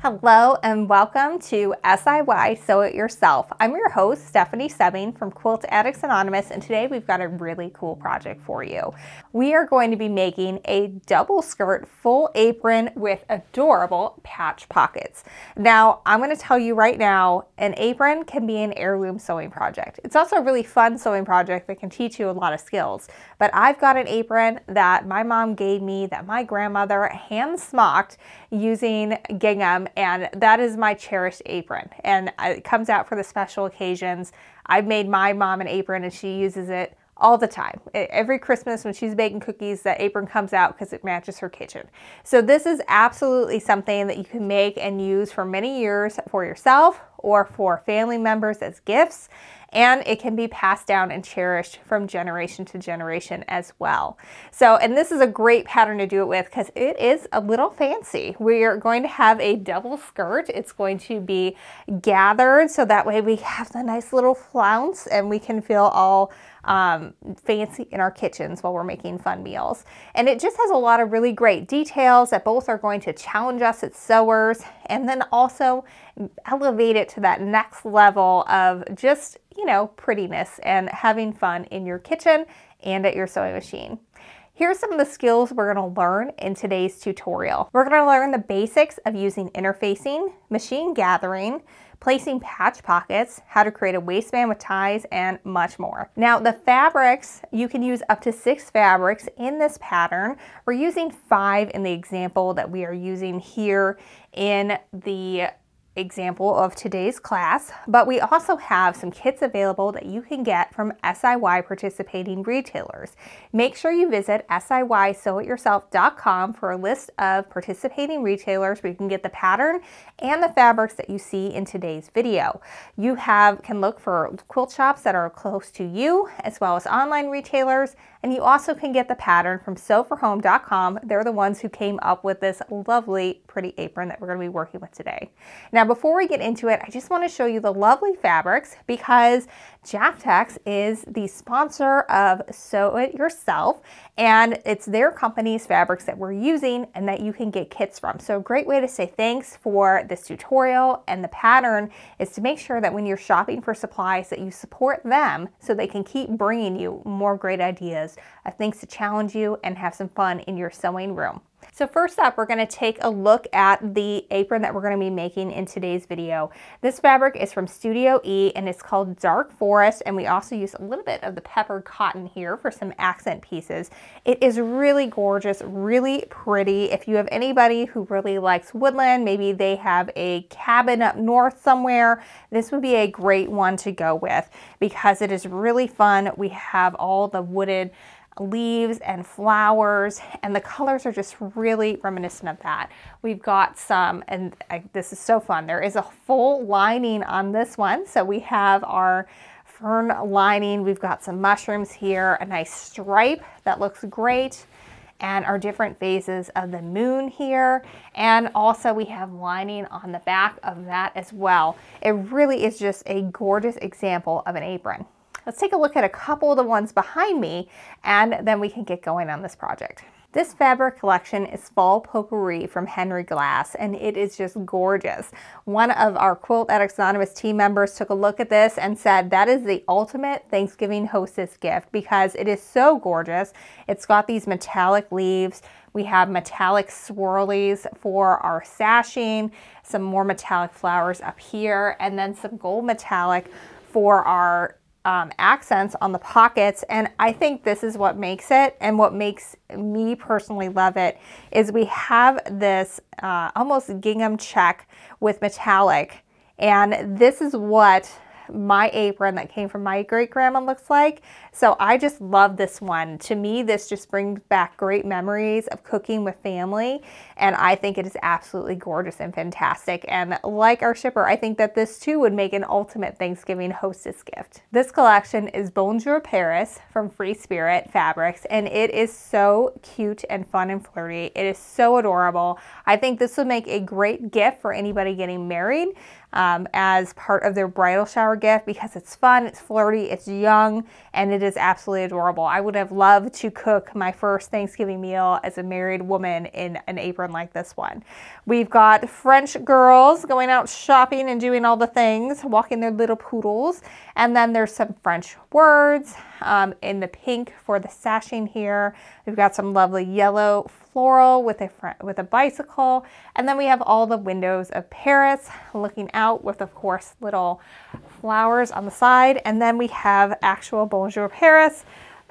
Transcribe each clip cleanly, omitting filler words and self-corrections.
Hello and welcome to SIY Sew It Yourself. I'm your host, Stephanie Sebbing from Quilt Addicts Anonymous, and today we've got a really cool project for you. We are going to be making a double skirt full apron with adorable patch pockets. Now, I'm going to tell you right now, an apron can be an heirloom sewing project. It's also a really fun sewing project that can teach you a lot of skills. But I've got an apron that my mom gave me that my grandmother hand smocked using gingham, and that is my cherished apron, and it comes out for the special occasions. I've made my mom an apron and she uses it all the time. Every Christmas when she's baking cookies, that apron comes out because it matches her kitchen. So this is absolutely something that you can make and use for many years for yourself or for family members as gifts. And it can be passed down and cherished from generation to generation as well. So, and this is a great pattern to do it with because it is a little fancy. We are going to have a double skirt. It's going to be gathered so that way we have the nice little flounce and we can feel all fancy in our kitchens while we're making fun meals. And it just has a lot of really great details that both are going to challenge us as sewers and then also elevate it to that next level of just, you know, prettiness and having fun in your kitchen and at your sewing machine. Here's some of the skills we're going to learn in today's tutorial. We're going to learn the basics of using interfacing, machine gathering, placing patch pockets, how to create a waistband with ties, and much more. Now, the fabrics, you can use up to 6 fabrics in this pattern. We're using 5 in the example that we are using here in the example of today's class, but we also have some kits available that you can get from SIY participating retailers. Make sure you visit SIYSewItYourself.com for a list of participating retailers where you can get the pattern and the fabrics that you see in today's video. You can look for quilt shops that are close to you, as well as online retailers, and you also can get the pattern from sewforhome.com. They're the ones who came up with this lovely, pretty apron that we're going to be working with today. Now, before we get into it, I just want to show you the lovely fabrics because Jaftex is the sponsor of Sew It Yourself, and it's their company's fabrics that we're using and that you can get kits from. So a great way to say thanks for this tutorial and the pattern is to make sure that when you're shopping for supplies that you support them so they can keep bringing you more great ideas of things to challenge you and have some fun in your sewing room. So first up, we're going to take a look at the apron that we're going to be making in today's video. This fabric is from Studio E and it's called Dark Forest, and we also use a little bit of the peppered cotton here for some accent pieces. It is really gorgeous, really pretty. If you have anybody who really likes woodland, maybe they have a cabin up north somewhere, this would be a great one to go with because it is really fun. We have all the wooded leaves and flowers, and the colors are just really reminiscent of that. We've got some, and this is so fun, there is a full lining on this one. So we have our fern lining, we've got some mushrooms here, a nice stripe that looks great, and our different phases of the moon here, and also we have lining on the back of that as well. It really is just a gorgeous example of an apron. Let's take a look at a couple of the ones behind me and then we can get going on this project. This fabric collection is Fall Potpourri from Henry Glass, and it is just gorgeous. One of our Quilt Addicts Anonymous team members took a look at this and said that is the ultimate Thanksgiving hostess gift because it is so gorgeous. It's got these metallic leaves. We have metallic swirlies for our sashing, some more metallic flowers up here, and then some gold metallic for our accents on the pockets. And I think this is what makes it, and what makes me personally love it, is we have this almost gingham check with metallic, and this is what my apron that came from my great grandma looks like. So I just love this one. To me, this just brings back great memories of cooking with family, and I think it is absolutely gorgeous and fantastic. And like our shipper, I think that this too would make an ultimate Thanksgiving hostess gift. This collection is Bonjour Paris from Free Spirit Fabrics, and it is so cute and fun and flirty. It is so adorable. I think this would make a great gift for anybody getting married as part of their bridal shower gift because it's fun, it's flirty, it's young, and it is absolutely adorable. I would have loved to cook my first Thanksgiving meal as a married woman in an apron like this one. We've got French girls going out shopping and doing all the things, walking their little poodles. And then there's some French words in the pink for the sashing here. We've got some lovely yellow floral with a bicycle. And then we have all the windows of Paris looking out with, of course, little flowers on the side. And then we have actual Bonjour Paris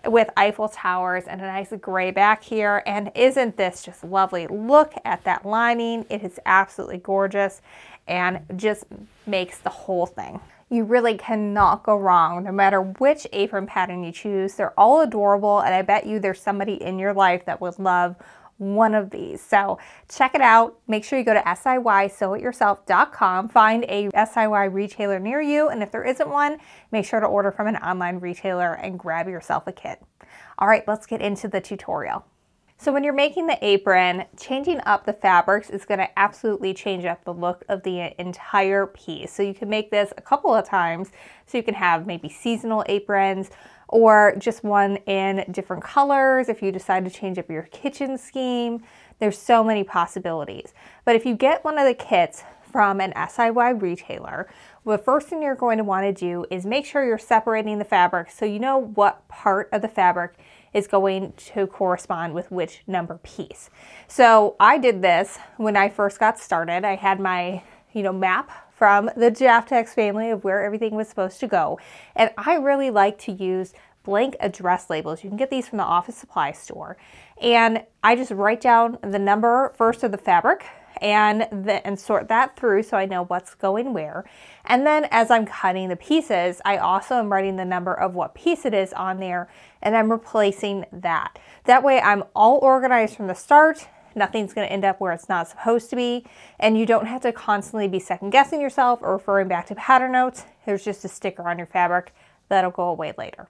with Eiffel Towers and a nice gray back here. And isn't this just lovely? Look at that lining. It is absolutely gorgeous and just makes the whole thing. You really cannot go wrong no matter which apron pattern you choose. They're all adorable, and I bet you there's somebody in your life that would love one of these. So check it out. Make sure you go to SIYSewItYourself.com, find a SIY retailer near you, and if there isn't one, make sure to order from an online retailer and grab yourself a kit. All right, let's get into the tutorial. So when you're making the apron, changing up the fabrics is going to absolutely change up the look of the entire piece. So you can make this a couple of times, so you can have maybe seasonal aprons or just one in different colors if you decide to change up your kitchen scheme. There's so many possibilities. But if you get one of the kits from an SIY retailer, the first thing you're going to want to do is make sure you're separating the fabric so you know what part of the fabric is going to correspond with which number piece. So I did this when I first got started. I had my map from the Jaftex family of where everything was supposed to go. And I really like to use blank address labels. You can get these from the office supply store. And I just write down the number first of the fabric and sort that through so I know what's going where. And then as I'm cutting the pieces, I also am writing the number of what piece it is on there, and I'm replacing that. That way I'm all organized from the start. Nothing's going to end up where it's not supposed to be, and you don't have to constantly be second guessing yourself or referring back to pattern notes. There's just a sticker on your fabric that'll go away later.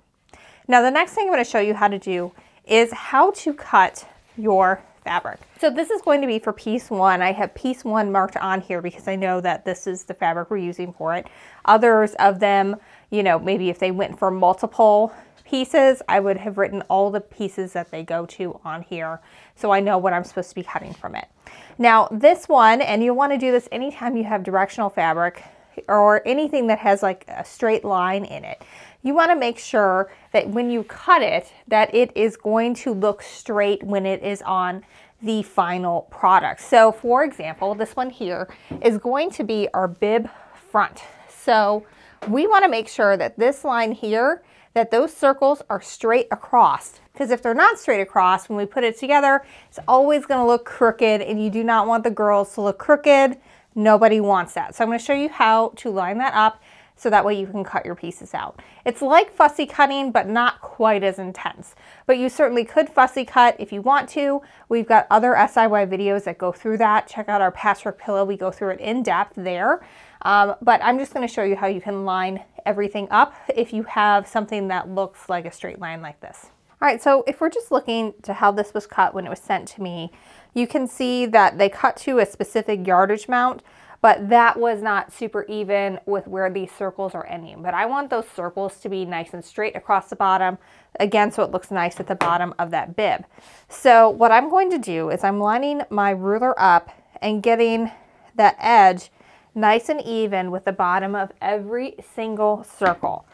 Now the next thing I'm going to show you how to do is how to cut your fabric. So this is going to be for piece one. I have piece one marked on here because I know that this is the fabric we're using for it. Others of them, maybe if they went for multiple pieces, I would have written all the pieces that they go to on here so I know what I'm supposed to be cutting from it. Now this one, and you'll want to do this anytime you have directional fabric or anything that has like a straight line in it. You want to make sure that when you cut it, that it is going to look straight when it is on the final product. So for example, this one here is going to be our bib front. So we want to make sure that this line here, that those circles are straight across, because if they're not straight across, when we put it together, it's always going to look crooked, and you do not want the girls to look crooked. Nobody wants that. So I'm going to show you how to line that up so that way you can cut your pieces out. It's like fussy cutting, but not quite as intense. But you certainly could fussy cut if you want to. We've got other SIY videos that go through that. Check out our patchwork pillow. We go through it in depth there. But I'm just going to show you how you can line everything up if you have something that looks like a straight line like this. All right, so if we're just looking to how this was cut when it was sent to me, you can see that they cut to a specific yardage mount, but that was not super even with where these circles are ending. But I want those circles to be nice and straight across the bottom, again, so it looks nice at the bottom of that bib. So what I'm going to do is I'm lining my ruler up and getting that edge nice and even with the bottom of every single circle.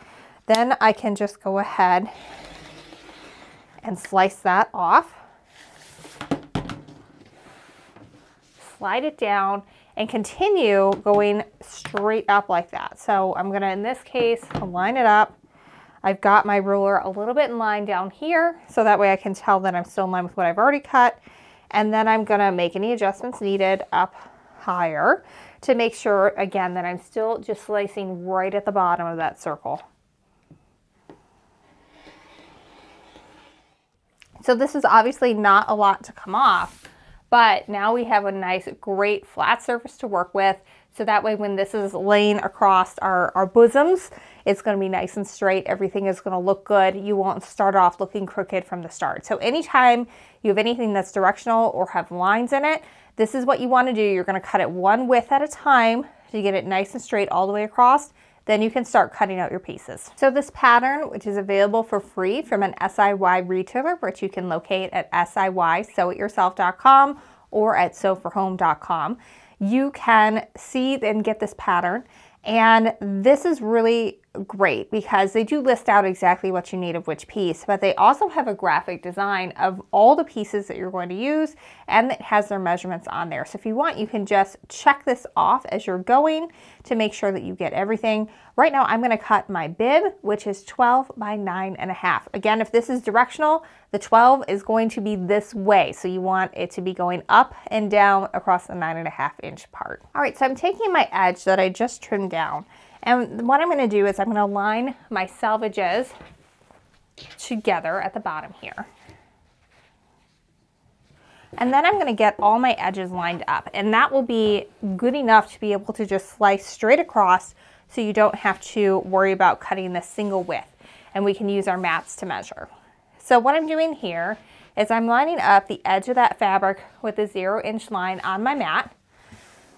Then I can just go ahead and slice that off, slide it down, and continue going straight up like that. So I'm gonna, in this case, line it up. I've got my ruler a little bit in line down here, so that way I can tell that I'm still in line with what I've already cut. And then I'm gonna make any adjustments needed up higher to make sure, again, that I'm still just slicing right at the bottom of that circle. So this is obviously not a lot to come off, but now we have a nice, great flat surface to work with. So that way when this is laying across our bosoms, it's going to be nice and straight. Everything is going to look good. You won't start off looking crooked from the start. So anytime you have anything that's directional or have lines in it, this is what you want to do. You're going to cut it one width at a time to get it nice and straight all the way across. then you can start cutting out your pieces. So this pattern, which is available for free from an SIY retailer, which you can locate at SIYSewItYourself.com or at sewforhome.com, you can see and get this pattern. And this is really great because they do list out exactly what you need of which piece, but they also have a graphic design of all the pieces that you're going to use, and it has their measurements on there. So if you want, you can just check this off as you're going to make sure that you get everything. Right now, I'm going to cut my bib, which is 12 by 9.5. Again, if this is directional, the 12 is going to be this way. So you want it to be going up and down across the 9.5-inch part. All right, so I'm taking my edge that I just trimmed down. And what I'm going to do is I'm going to line my selvages together at the bottom here. And then I'm going to get all my edges lined up. And that will be good enough to be able to just slice straight across so you don't have to worry about cutting this single width. And we can use our mats to measure. So what I'm doing here is I'm lining up the edge of that fabric with a 0-inch line on my mat.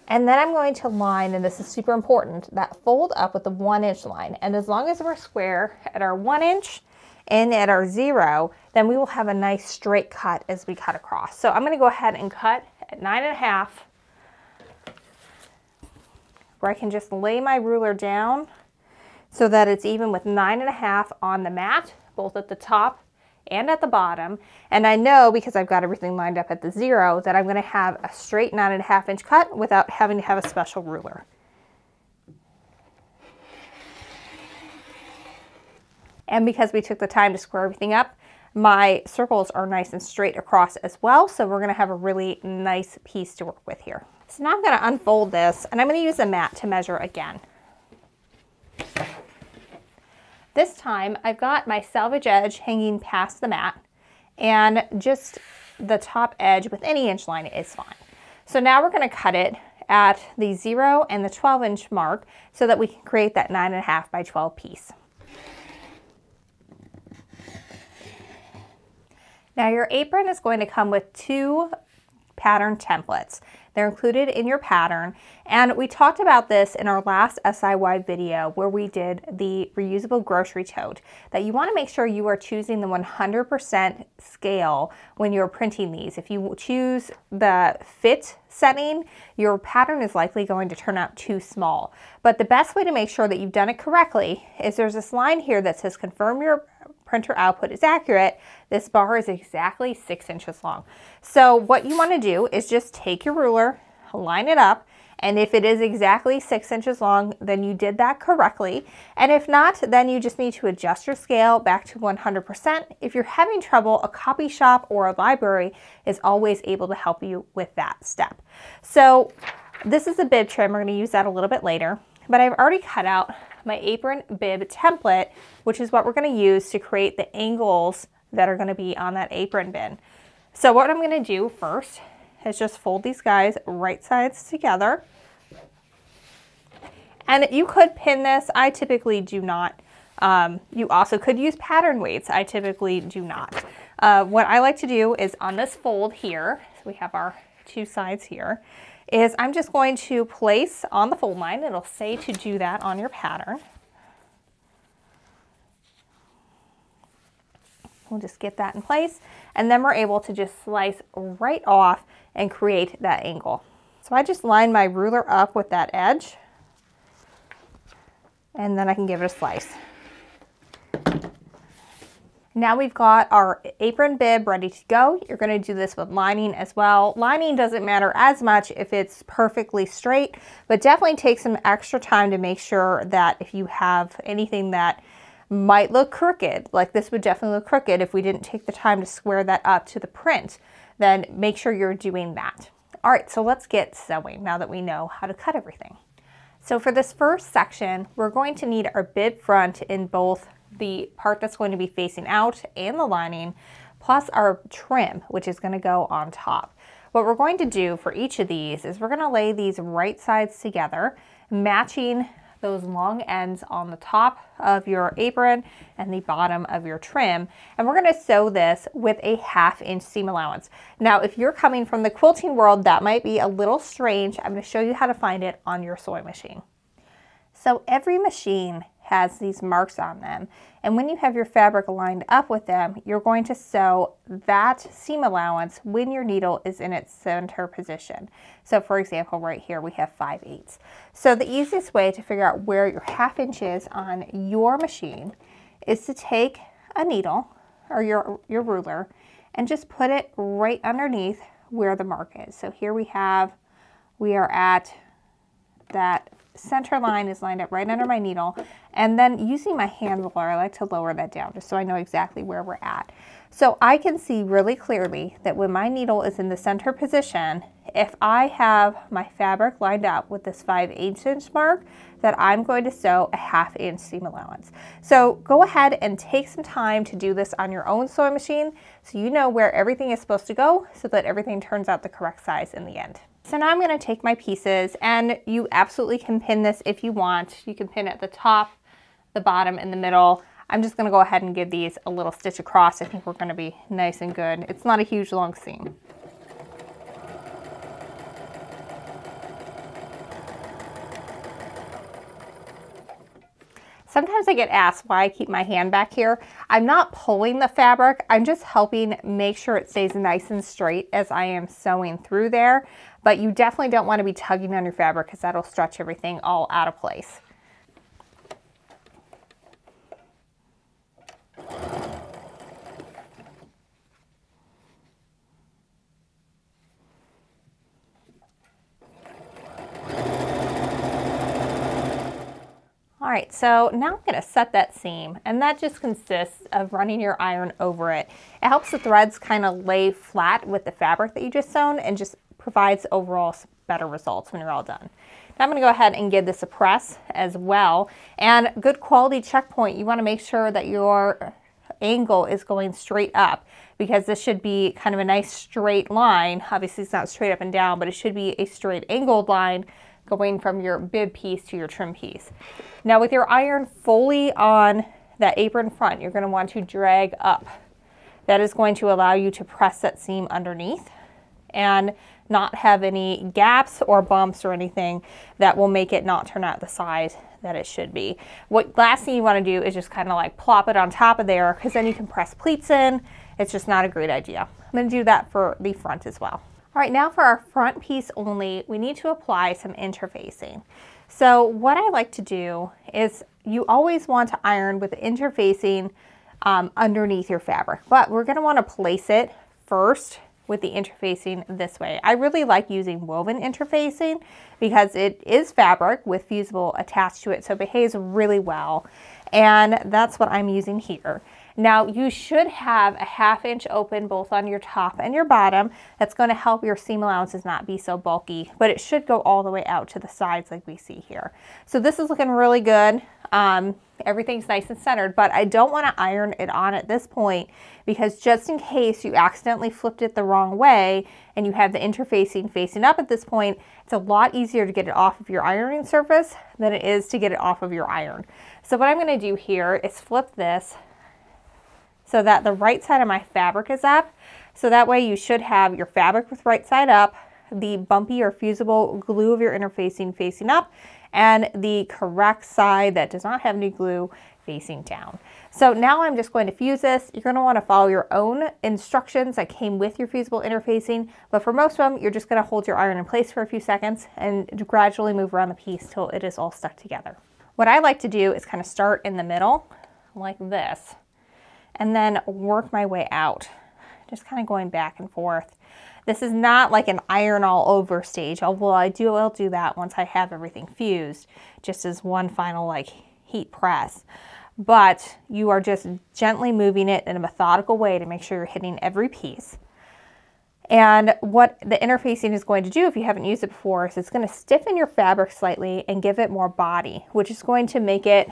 And then I'm going to line, and this is super important, that fold up with the 1-inch line. And as long as we're square at our 1 inch and at our 0, then we will have a nice straight cut as we cut across. So I'm going to go ahead and cut at 9.5, where I can just lay my ruler down so that it's even with 9.5 on the mat, both at the top and at the bottom. And I know, because I've got everything lined up at the 0, that I'm going to have a straight 9.5-inch cut without having to have a special ruler. And because we took the time to square everything up, my circles are nice and straight across as well. So we're going to have a really nice piece to work with here. So now I'm going to unfold this, and I'm going to use a mat to measure again. This time I've got my selvage edge hanging past the mat, and just the top edge with any inch line is fine. So now we're going to cut it at the 0 and the 12-inch mark so that we can create that 9.5 by 12 piece. Now your apron is going to come with 2 pattern templates. They're included in your pattern, and we talked about this in our last SIY video where we did the reusable grocery tote, that you want to make sure you are choosing the 100% scale when you're printing these. If you choose the fit setting, your pattern is likely going to turn out too small. But the best way to make sure that you've done it correctly is there's this line here that says confirm your printer output is accurate. This bar is exactly 6 inches long. So what you want to do is just take your ruler, line it up, and if it is exactly 6 inches long, then you did that correctly. And if not, then you just need to adjust your scale back to 100%. If you're having trouble, a copy shop or a library is always able to help you with that step. So this is a bib trim. We're going to use that a little bit later, but I've already cut out my apron bib template, which is what we're going to use to create the angles that are going to be on that apron bin. So what I'm going to do first is just fold these guys right sides together. And you could pin this. I typically do not. You also could use pattern weights. I typically do not. What I like to do is on this fold here, so we have our 2 sides here, is I'm just going to place on the fold line. It'll say to do that on your pattern. We'll just get that in place, and then we're able to just slice right off and create that angle. So I just line my ruler up with that edge, and then I can give it a slice. Now we've got our apron bib ready to go. You're going to do this with lining as well. Lining doesn't matter as much if it's perfectly straight, but definitely take some extra time to make sure that if you have anything that might look crooked, like this would definitely look crooked if we didn't take the time to square that up to the print, then make sure you're doing that. All right, so let's get sewing now that we know how to cut everything. So for this first section, we're going to need our bib front in both the part that's going to be facing out and the lining, plus our trim, which is going to go on top. What we're going to do for each of these is we're going to lay these right sides together, matching those long ends on the top of your apron and the bottom of your trim. And we're going to sew this with a 1/2 inch seam allowance. Now, if you're coming from the quilting world, that might be a little strange. I'm going to show you how to find it on your sewing machine. So every machine has these marks on them. And when you have your fabric lined up with them, you're going to sew that seam allowance when your needle is in its center position. So for example, right here we have 5/8. So the easiest way to figure out where your 1/2 inch is on your machine is to take a needle or your ruler and just put it right underneath where the mark is. So here we are at that center line is lined up right under my needle, and then using my hand roller, I like to lower that down just so I know exactly where we're at. So I can see really clearly that when my needle is in the center position, if I have my fabric lined up with this 5/8 inch mark, that I'm going to sew a 1/2 inch seam allowance. So go ahead and take some time to do this on your own sewing machine so you know where everything is supposed to go so that everything turns out the correct size in the end. So now I'm going to take my pieces, and you absolutely can pin this if you want. You can pin at the top, the bottom, and the middle. I'm just going to go ahead and give these a little stitch across. I think we're going to be nice and good. It's not a huge long seam. Sometimes I get asked why I keep my hand back here. I'm not pulling the fabric. I'm just helping make sure it stays nice and straight as I am sewing through there. But you definitely don't want to be tugging on your fabric because that'll stretch everything all out of place. All right, so now I'm going to set that seam, and that just consists of running your iron over it. It helps the threads kind of lay flat with the fabric that you just sewn and just provides overall better results when you're all done. Now I'm going to go ahead and give this a press as well. And good quality checkpoint, you want to make sure that your angle is going straight up, because this should be kind of a nice straight line. Obviously it's not straight up and down, but it should be a straight angled line going from your bib piece to your trim piece. Now with your iron fully on that apron front, you're going to want to drag up. That is going to allow you to press that seam underneath and not have any gaps or bumps or anything that will make it not turn out the size that it should be. What last thing you want to do is just kind of like plop it on top of there, because then you can press pleats in. It's just not a great idea. I'm going to do that for the front as well. All right, now for our front piece only, we need to apply some interfacing. So what I like to do is, you always want to iron with the interfacing underneath your fabric, but we're going to want to place it first with the interfacing this way. I really like using woven interfacing because it is fabric with fusible attached to it, so it behaves really well. And that's what I'm using here. Now you should have a 1/2 inch open both on your top and your bottom. That's going to help your seam allowances not be so bulky, but it should go all the way out to the sides like we see here. So this is looking really good. Everything's nice and centered, but I don't want to iron it on at this point, because just in case you accidentally flipped it the wrong way and you have the interfacing facing up at this point, it's a lot easier to get it off of your ironing surface than it is to get it off of your iron. So what I'm going to do here is flip this so that the right side of my fabric is up. So that way you should have your fabric with right side up, the bumpy or fusible glue of your interfacing facing up, and the correct side that does not have any glue facing down. So now I'm just going to fuse this. You're going to want to follow your own instructions that came with your fusible interfacing, but for most of them, you're just going to hold your iron in place for a few seconds and gradually move around the piece till it is all stuck together. What I like to do is kind of start in the middle like this, and then work my way out, just kind of going back and forth. This is not like an iron all over stage, although I'll do that once I have everything fused, just as one final like heat press. But you are just gently moving it in a methodical way to make sure you're hitting every piece. And what the interfacing is going to do, if you haven't used it before, is it's going to stiffen your fabric slightly and give it more body, which is going to make it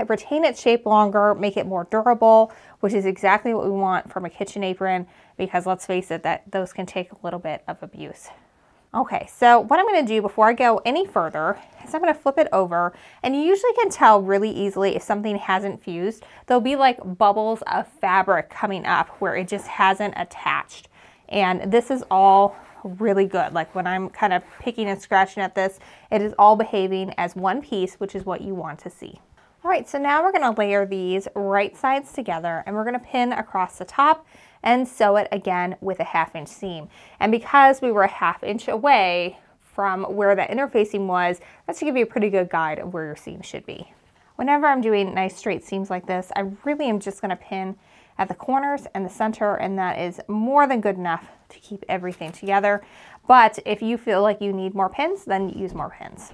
retain its shape longer, make it more durable, which is exactly what we want from a kitchen apron, because let's face it, that those can take a little bit of abuse. Okay, so what I'm going to do before I go any further is I'm going to flip it over, and you usually can tell really easily if something hasn't fused. There'll be like bubbles of fabric coming up where it just hasn't attached, and this is all really good. Like when I'm kind of picking and scratching at this, it is all behaving as one piece, which is what you want to see. All right, so now we're gonna layer these right sides together and we're gonna pin across the top and sew it again with a 1/2 inch seam. And because we were a 1/2 inch away from where that interfacing was, that should give you a pretty good guide of where your seam should be. Whenever I'm doing nice straight seams like this, I really am just gonna pin at the corners and the center, and that is more than good enough to keep everything together. But if you feel like you need more pins, then use more pins.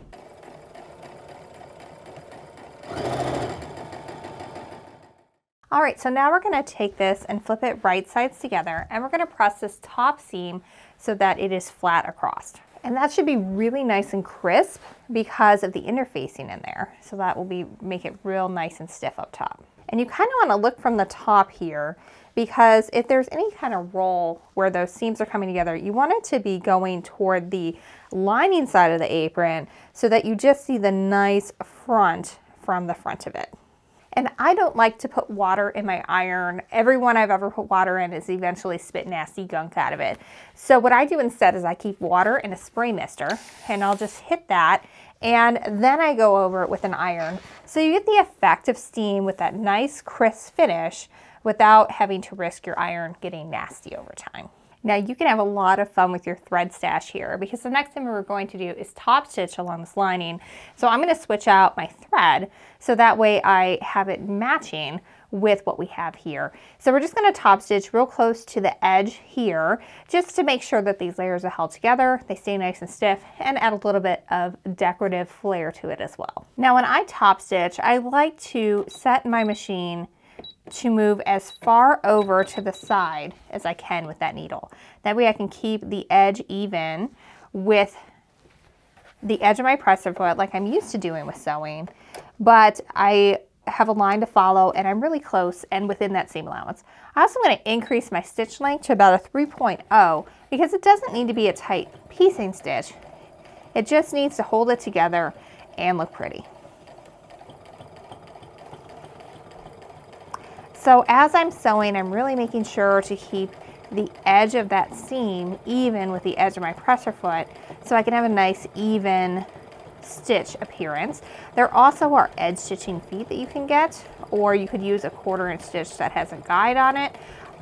All right, so now we're gonna take this and flip it right sides together, and we're gonna press this top seam so that it is flat across. And that should be really nice and crisp because of the interfacing in there. So that will make it real nice and stiff up top. And you kind of want to look from the top here, because if there's any kind of roll where those seams are coming together, you want it to be going toward the lining side of the apron so that you just see the nice front from the front of it. And I don't like to put water in my iron. Everyone I've ever put water in has eventually spit nasty gunk out of it. So what I do instead is I keep water in a spray mister, and I'll just hit that, and then I go over it with an iron. So you get the effect of steam with that nice crisp finish without having to risk your iron getting nasty over time. Now you can have a lot of fun with your thread stash here, because the next thing we're going to do is top stitch along this lining. So I'm going to switch out my thread so that way I have it matching with what we have here. So we're just going to top stitch real close to the edge here, just to make sure that these layers are held together, they stay nice and stiff, and add a little bit of decorative flair to it as well. Now when I top stitch, I like to set my machine to move as far over to the side as I can with that needle. That way I can keep the edge even with the edge of my presser foot like I'm used to doing with sewing, but I have a line to follow and I'm really close and within that same allowance. I also want to increase my stitch length to about a 3.0 because it doesn't need to be a tight piecing stitch. It just needs to hold it together and look pretty. So as I'm sewing, I'm really making sure to keep the edge of that seam even with the edge of my presser foot so I can have a nice even stitch appearance. There also are edge stitching feet that you can get, or you could use a 1/4 inch stitch that has a guide on it.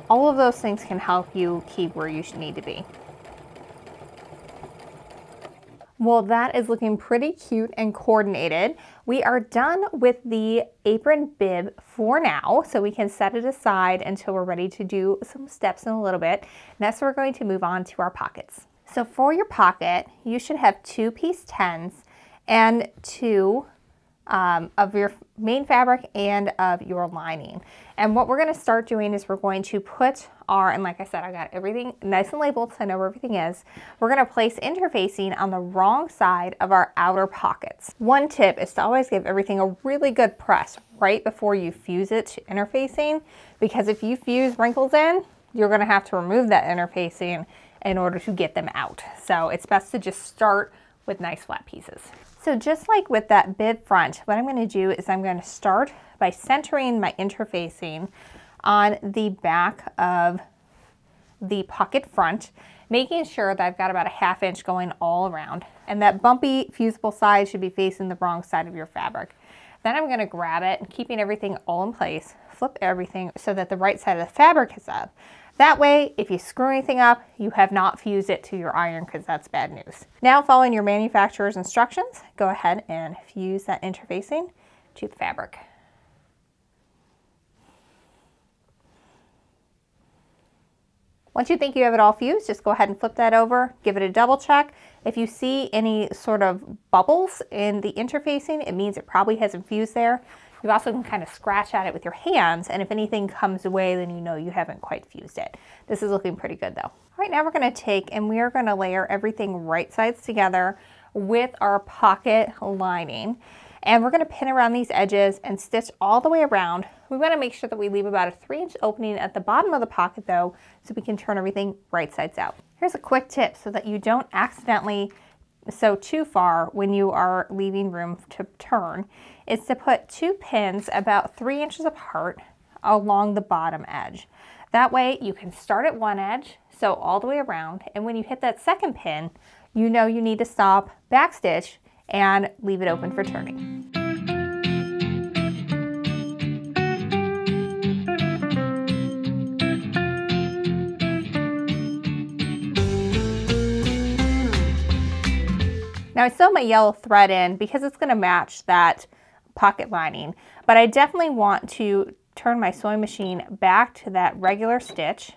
All of those things can help you keep where you need to be. Well, that is looking pretty cute and coordinated. We are done with the apron bib for now, so we can set it aside until we're ready to do some steps in a little bit. Next, we're going to move on to our pockets. So for your pocket, you should have 2 piece 10s and 2 of your main fabric and of your lining. And what we're going to start doing is we're going to put our, and like I said, I got everything nice and labeled so I know where everything is. We're going to place interfacing on the wrong side of our outer pockets. One tip is to always give everything a really good press right before you fuse it to interfacing, because if you fuse wrinkles in, you're going to have to remove that interfacing in order to get them out. So it's best to just start with nice flat pieces. So just like with that bib front, what I'm going to do is I'm going to start by centering my interfacing on the back of the pocket front, making sure that I've got about a 1/2 inch going all around, and that bumpy fusible side should be facing the wrong side of your fabric. Then I'm going to grab it and keeping everything all in place, flip everything so that the right side of the fabric is up. That way, if you screw anything up, you have not fused it to your iron, because that's bad news. Now, following your manufacturer's instructions, go ahead and fuse that interfacing to the fabric. Once you think you have it all fused, just go ahead and flip that over, give it a double check. If you see any sort of bubbles in the interfacing, it means it probably hasn't fused there. You also can kind of scratch at it with your hands, and if anything comes away, then you know you haven't quite fused it. This is looking pretty good though. All right, now we're going to take and we are going to layer everything right sides together with our pocket lining. And we're going to pin around these edges and stitch all the way around. We want to make sure that we leave about a 3-inch opening at the bottom of the pocket though, so we can turn everything right sides out. Here's a quick tip so that you don't accidentally sew too far when you are leaving room to turn, is to put 2 pins about 3 inches apart along the bottom edge. That way you can start at one edge, sew all the way around, and when you hit that second pin, you know you need to stop, backstitch, and leave it open for turning. Now I sew my yellow thread in because it's going to match that pocket lining, but I definitely want to turn my sewing machine back to that regular stitch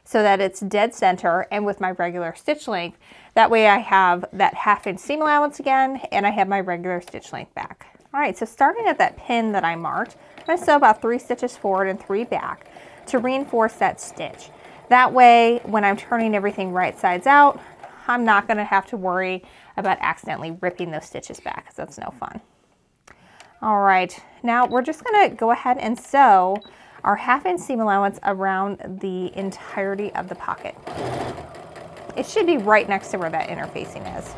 so that it's dead center and with my regular stitch length. That way I have that 1/2 inch seam allowance again, and I have my regular stitch length back. All right, so starting at that pin that I marked, I'm going to sew about 3 stitches forward and 3 back to reinforce that stitch. That way, when I'm turning everything right sides out, I'm not going to have to worry about accidentally ripping those stitches back, because that's no fun. All right, now we're just going to go ahead and sew our 1/2 inch seam allowance around the entirety of the pocket. It should be right next to where that interfacing is.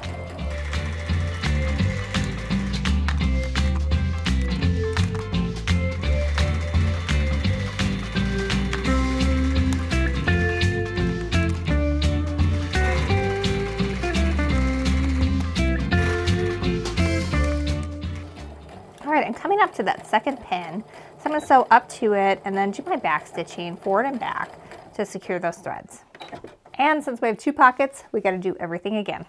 And coming up to that second pin, so I'm going to sew up to it and then do my back stitching forward and back to secure those threads. And since we have 2 pockets, we got to do everything again.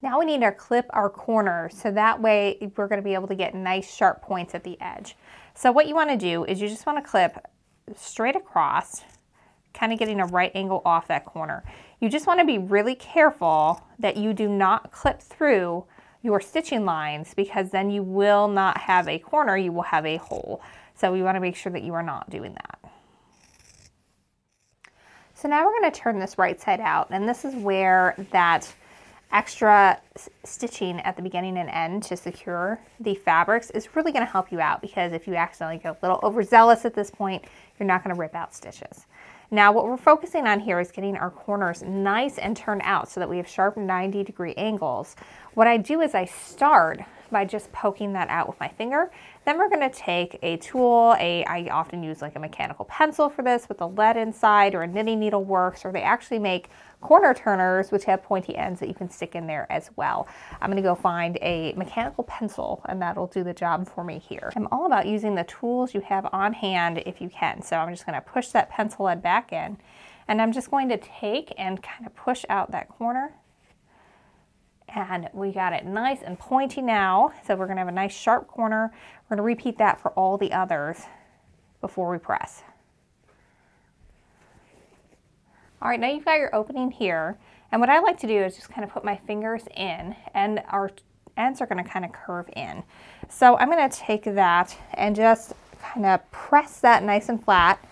Now we need to clip our corners so that way we're going to be able to get nice sharp points at the edge. So what you want to do is you just want to clip straight across, kind of getting a right angle off that corner. You just want to be really careful that you do not clip through your stitching lines, because then you will not have a corner, you will have a hole. So we want to make sure that you are not doing that. So now we're going to turn this right side out, and this is where that extra stitching at the beginning and end to secure the fabrics is really going to help you out, because if you accidentally get a little overzealous at this point, you're not going to rip out stitches. Now what we're focusing on here is getting our corners nice and turned out so that we have sharp 90-degree angles. What I do is I start by just poking that out with my finger. Then we're going to take a tool, I often use like a mechanical pencil for this with a lead inside, or a knitting needle works, or they actually make corner turners which have pointy ends that you can stick in there as well. I'm going to go find a mechanical pencil and that'll do the job for me here. I'm all about using the tools you have on hand if you can. So I'm just going to push that pencil lead back in, and I'm just going to take and kind of push out that corner. And we got it nice and pointy now. So we're going to have a nice sharp corner. We're going to repeat that for all the others before we press. All right, now you've got your opening here. And what I like to do is just kind of put my fingers in, and our ends are going to kind of curve in. So I'm going to take that and just kind of press that nice and flat.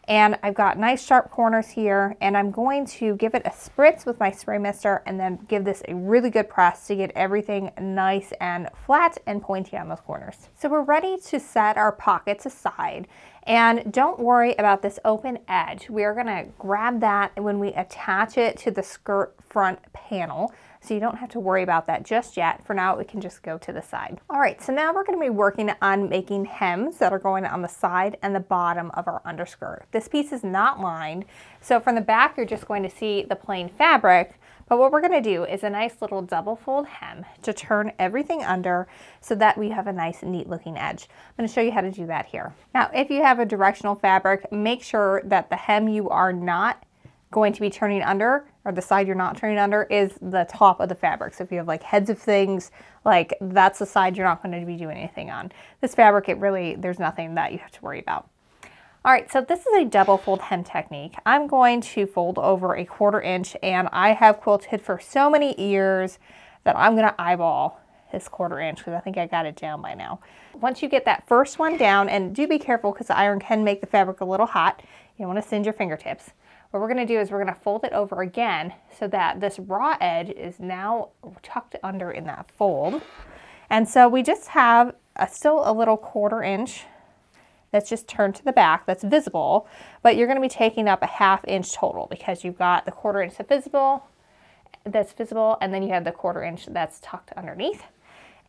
And I've got nice sharp corners here, and I'm going to give it a spritz with my spray mister and then give this a really good press to get everything nice and flat and pointy on those corners. So we're ready to set our pockets aside, and don't worry about this open edge. We are going to grab that when we attach it to the skirt front panel. So you don't have to worry about that just yet. For now, it can just go to the side. All right, so now we're going to be working on making hems that are going on the side and the bottom of our underskirt. This piece is not lined, so from the back, you're just going to see the plain fabric. But what we're going to do is a nice little double fold hem to turn everything under so that we have a nice, neat looking edge. I'm going to show you how to do that here. Now, if you have a directional fabric, make sure that the hem you are not going to be turning under, or the side you're not turning under, is the top of the fabric. So if you have like heads of things, like that's the side you're not going to be doing anything on. This fabric, there's nothing that you have to worry about. All right, so this is a double fold hem technique. I'm going to fold over 1/4 inch, and I have quilted for so many years that I'm going to eyeball this 1/4 inch because I think I got it down by now. Once you get that first one down, and do be careful because the iron can make the fabric a little hot. You don't want to singe your fingertips. What we're going to do is we're going to fold it over again so that this raw edge is now tucked under in that fold. And so we just have still a little 1/4 inch that's just turned to the back that's visible, but you're going to be taking up a 1/2 inch total because you've got the 1/4 inch that's visible, and then you have the 1/4 inch that's tucked underneath.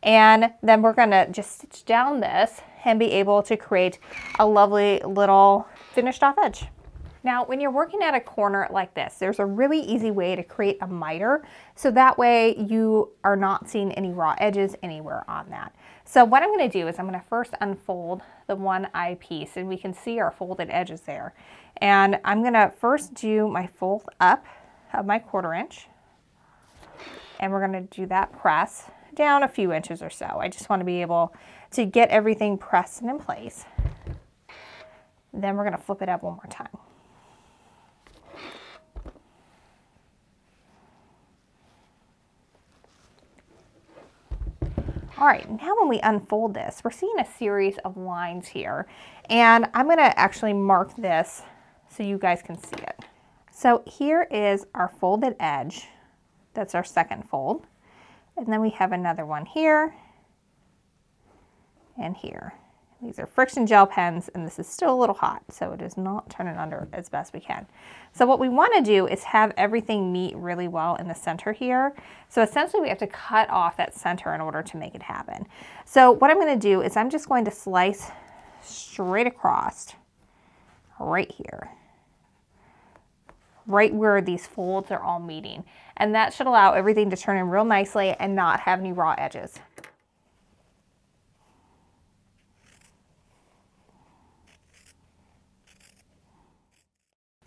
And then we're gonna just stitch down this and be able to create a lovely little finished off edge. Now, when you're working at a corner like this, there's a really easy way to create a miter, so that way you are not seeing any raw edges anywhere on that. So what I'm gonna do is I'm gonna first unfold the one eye piece, and we can see our folded edges there. And I'm gonna first do my fold up of my 1/4 inch, and we're gonna do that press down a few inches or so. I just wanna be able to get everything pressed and in place. Then we're gonna flip it up one more time. All right, now when we unfold this, we're seeing a series of lines here, and I'm gonna actually mark this so you guys can see it. So here is our folded edge. That's our second fold. And then we have another one here and here. These are friction gel pens, and this is still a little hot, so it is not turning under as best we can. So what we want to do is have everything meet really well in the center here. So essentially we have to cut off that center in order to make it happen. So what I'm going to do is I'm just going to slice straight across right here, right where these folds are all meeting. And that should allow everything to turn in real nicely and not have any raw edges.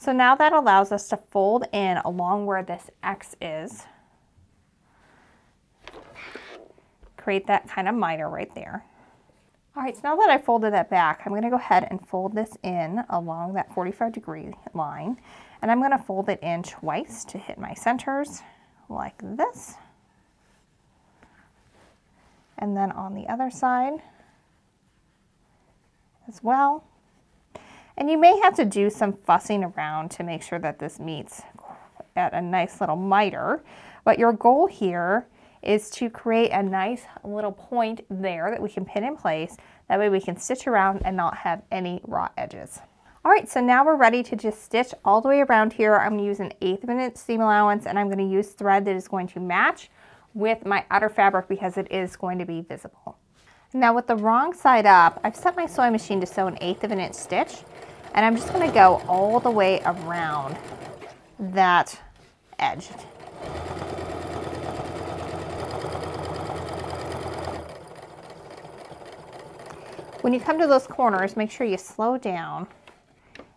So now that allows us to fold in along where this X is. Create that kind of miter right there. All right, so now that I folded that back, I'm gonna go ahead and fold this in along that 45-degree line. And I'm gonna fold it in twice to hit my centers like this. And then on the other side as well. And you may have to do some fussing around to make sure that this meets at a nice little miter. But your goal here is to create a nice little point there that we can pin in place. That way we can stitch around and not have any raw edges. All right, so now we're ready to just stitch all the way around here. I'm gonna use an 1/8 of an inch seam allowance, and I'm gonna use thread that is going to match with my outer fabric because it is going to be visible. Now with the wrong side up, I've set my sewing machine to sew an 1/8 of an inch stitch, and I'm just gonna go all the way around that edge. When you come to those corners, make sure you slow down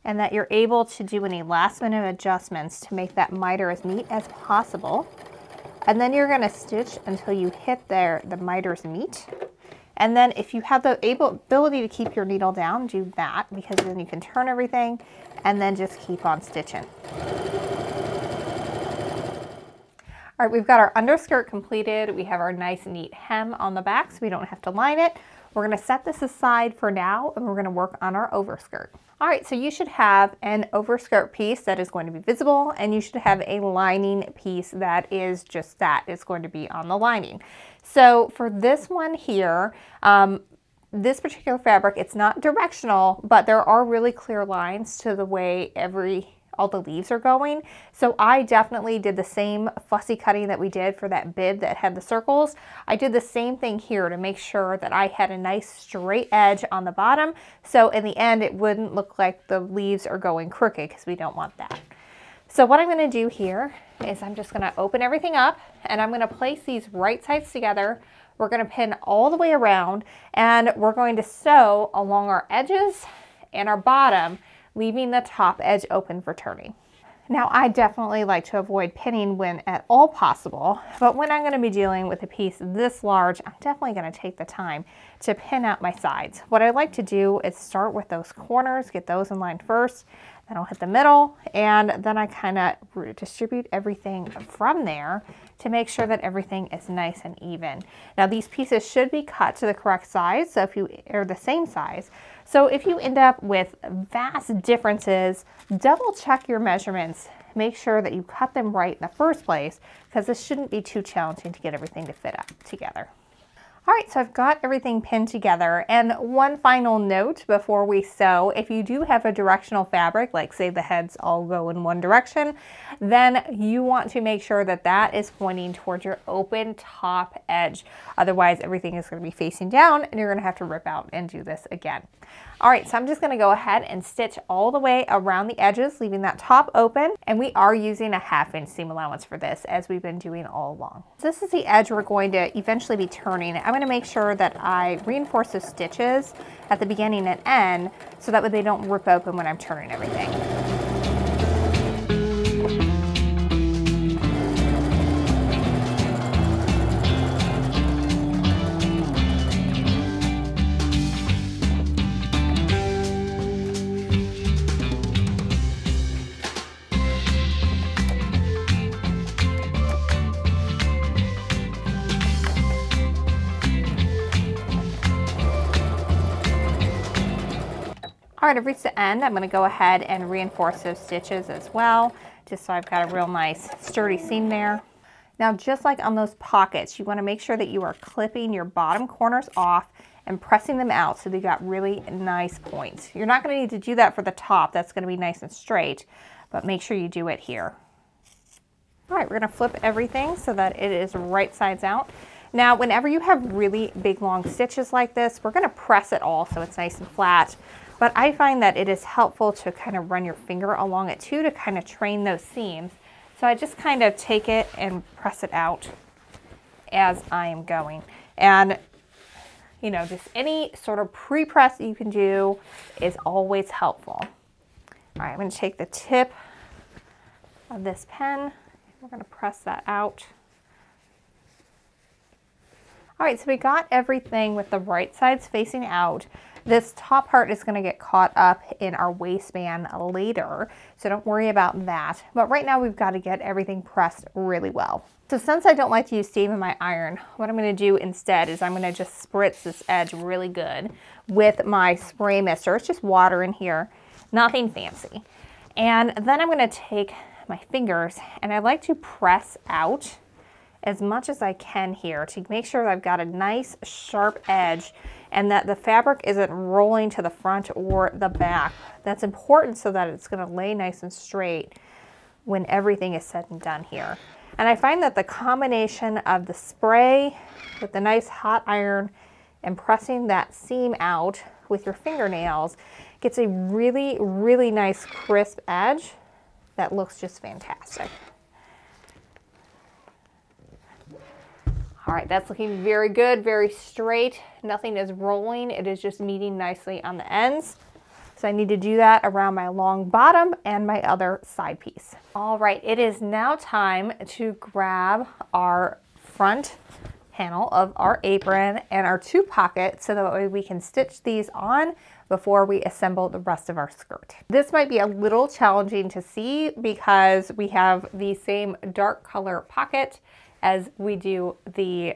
and that you're able to do any last minute adjustments to make that miter as neat as possible. And then you're gonna stitch until you hit the miter's meet. And then if you have the ability to keep your needle down, do that, because then you can turn everything and then just keep on stitching. All right, we've got our underskirt completed. We have our nice neat hem on the back so we don't have to line it. We're gonna set this aside for now and we're gonna work on our overskirt. All right, so you should have an overskirt piece that is going to be visible, and you should have a lining piece that is just that. It's going to be on the lining. So for this one here, this particular fabric, it's not directional, but there are really clear lines to the way all the leaves are going. So I definitely did the same fussy cutting that we did for that bib that had the circles. I did the same thing here to make sure that I had a nice straight edge on the bottom. So in the end, it wouldn't look like the leaves are going crooked, because we don't want that. So what I'm gonna do here is I'm just gonna open everything up, and I'm gonna place these right sides together. We're gonna pin all the way around, and we're going to sew along our edges and our bottom, leaving the top edge open for turning. Now, I definitely like to avoid pinning when at all possible, but when I'm going to be dealing with a piece this large, I'm definitely going to take the time to pin out my sides. What I like to do is start with those corners, get those in line first, then I'll hit the middle, and then I kind of distribute everything from there to make sure that everything is nice and even. Now, these pieces should be cut to the correct size, so if you are the same size. So if you end up with vast differences, double check your measurements. Make sure that you cut them right in the first place, because this shouldn't be too challenging to get everything to fit up together. All right, so I've got everything pinned together, and one final note before we sew: if you do have a directional fabric, like say the heads all go in one direction, then you want to make sure that that is pointing towards your open top edge. Otherwise, everything is going to be facing down and you're going to have to rip out and do this again. All right, so I'm just going to go ahead and stitch all the way around the edges, leaving that top open, and we are using a 1/2 inch seam allowance for this, as we've been doing all along. So this is the edge we're going to eventually be turning. I'm going to make sure that I reinforce the stitches at the beginning and end so that way they don't rip open when I'm turning everything. All right, I've reached the end. I'm going to go ahead and reinforce those stitches as well, just so I've got a real nice sturdy seam there. Now, just like on those pockets, you want to make sure that you are clipping your bottom corners off and pressing them out so they've got really nice points. You're not going to need to do that for the top. That's going to be nice and straight, but make sure you do it here. All right, we're going to flip everything so that it is right sides out. Now, whenever you have really big long stitches like this, we're going to press it all so it's nice and flat. But I find that it is helpful to kind of run your finger along it too, to kind of train those seams. So I just kind of take it and press it out as I am going. And, you know, just any sort of pre-press you can do is always helpful. All right, I'm going to take the tip of this pen. We're going to press that out. All right, so we got everything with the right sides facing out. This top part is going to get caught up in our waistband later, so don't worry about that. But right now we've got to get everything pressed really well. So since I don't like to use steam in my iron, what I'm going to do instead is I'm going to just spritz this edge really good with my spray mister. It's just water in here, nothing fancy. And then I'm going to take my fingers and I like to press out as much as I can here to make sure that I've got a nice sharp edge and that the fabric isn't rolling to the front or the back. That's important so that it's going to lay nice and straight when everything is said and done here. And I find that the combination of the spray with the nice hot iron and pressing that seam out with your fingernails gets a really, really nice crisp edge that looks just fantastic. All right, that's looking very good, very straight. Nothing is rolling. It is just meeting nicely on the ends. So I need to do that around my long bottom and my other side piece. All right, it is now time to grab our front panel of our apron and our 2 pockets so that way we can stitch these on before we assemble the rest of our skirt. This might be a little challenging to see because we have the same dark color pocket as we do the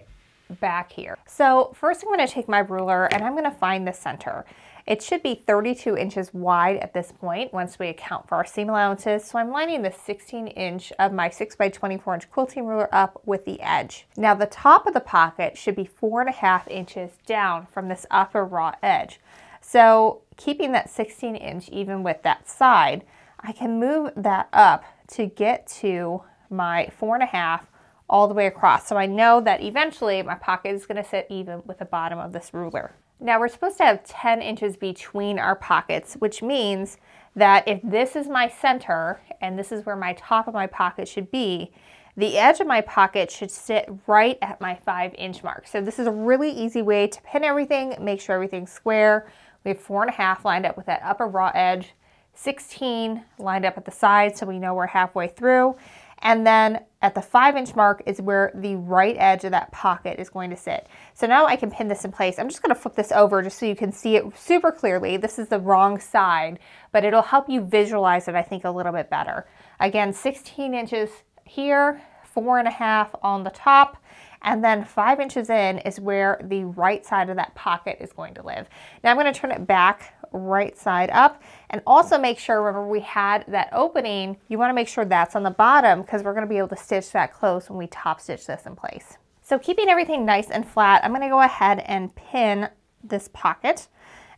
back here. So first I'm going to take my ruler and I'm going to find the center. It should be 32 inches wide at this point once we account for our seam allowances. So I'm lining the 16 inch of my 6 by 24 inch quilting ruler up with the edge. Now the top of the pocket should be 4.5 inches down from this upper raw edge. So keeping that 16 inch even with that side, I can move that up to get to my 4.5 all the way across. So I know that eventually my pocket is going to sit even with the bottom of this ruler. Now we're supposed to have 10 inches between our pockets, which means that if this is my center and this is where my top of my pocket should be, the edge of my pocket should sit right at my 5-inch mark. So this is a really easy way to pin everything, make sure everything's square. We have 4.5 lined up with that upper raw edge, 16 lined up at the side so we know we're halfway through. And then at the 5-inch mark is where the right edge of that pocket is going to sit. So now I can pin this in place. I'm just going to flip this over just so you can see it super clearly. This is the wrong side, but it'll help you visualize it, I think, a little bit better. Again, 16 inches here, 4.5 on the top, and then 5 inches in is where the right side of that pocket is going to live. Now I'm going to turn it back right side up and also make sure, remember we had that opening, you want to make sure that's on the bottom because we're going to be able to stitch that close when we top stitch this in place. So keeping everything nice and flat, I'm gonna go ahead and pin this pocket,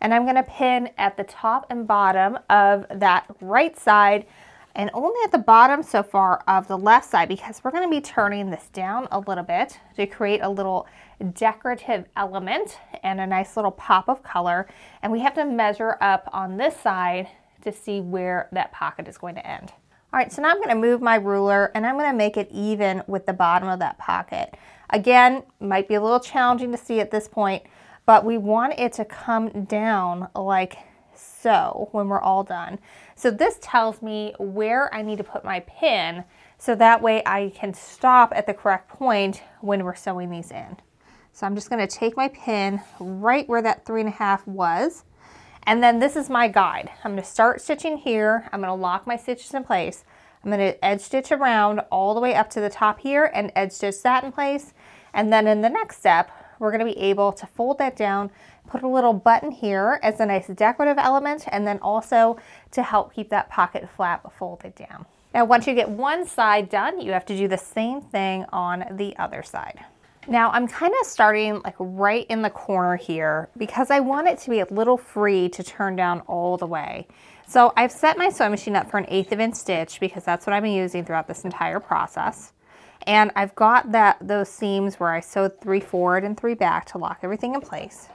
and I'm gonna pin at the top and bottom of that right side and only at the bottom so far of the left side, because we're gonna be turning this down a little bit to create a little decorative element and a nice little pop of color. And we have to measure up on this side to see where that pocket is going to end. All right, so now I'm gonna move my ruler and I'm gonna make it even with the bottom of that pocket. Again, might be a little challenging to see at this point, but we want it to come down like so when we're all done. So this tells me where I need to put my pin, so that way I can stop at the correct point when we're sewing these in. So I'm just gonna take my pin right where that 3.5 was, and then this is my guide. I'm gonna start stitching here, I'm gonna lock my stitches in place, I'm gonna edge stitch around all the way up to the top here and edge stitch that in place, and then in the next step, we're gonna be able to fold that down, put a little button here as a nice decorative element, and then also to help keep that pocket flap folded down. Now, once you get one side done, you have to do the same thing on the other side. Now, I'm kind of starting like right in the corner here because I want it to be a little free to turn down all the way. So I've set my sewing machine up for an 1/8 of inch stitch because that's what I've been using throughout this entire process. And I've got those seams where I sewed 3 forward and 3 back to lock everything in place.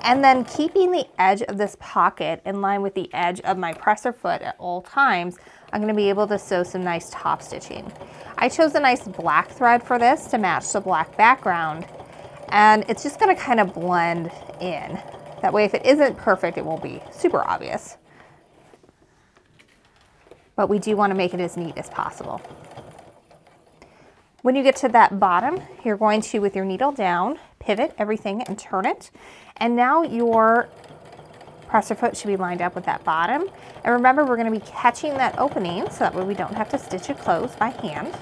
And then keeping the edge of this pocket in line with the edge of my presser foot at all times, I'm going to be able to sew some nice top stitching. I chose a nice black thread for this to match the black background, and it's just going to kind of blend in. That way, if it isn't perfect, it won't be super obvious. But we do want to make it as neat as possible. When you get to that bottom, you're going to, with your needle down, pivot everything and turn it. And now your presser foot should be lined up with that bottom. And remember, we're going to be catching that opening so that way we don't have to stitch it closed by hand.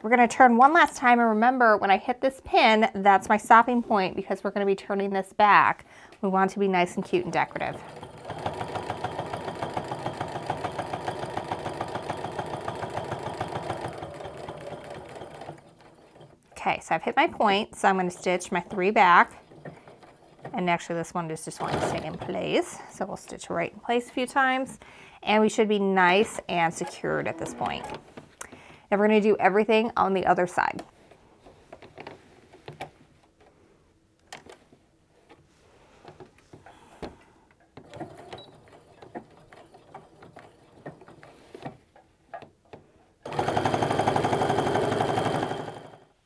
We're going to turn one last time, and remember, when I hit this pin, that's my stopping point because we're going to be turning this back. We want it to be nice and cute and decorative. Okay, so I've hit my point, so I'm going to stitch my 3 back. And actually this one just wants to stay in place. So we'll stitch right in place a few times, and we should be nice and secured at this point. Now we're going to do everything on the other side.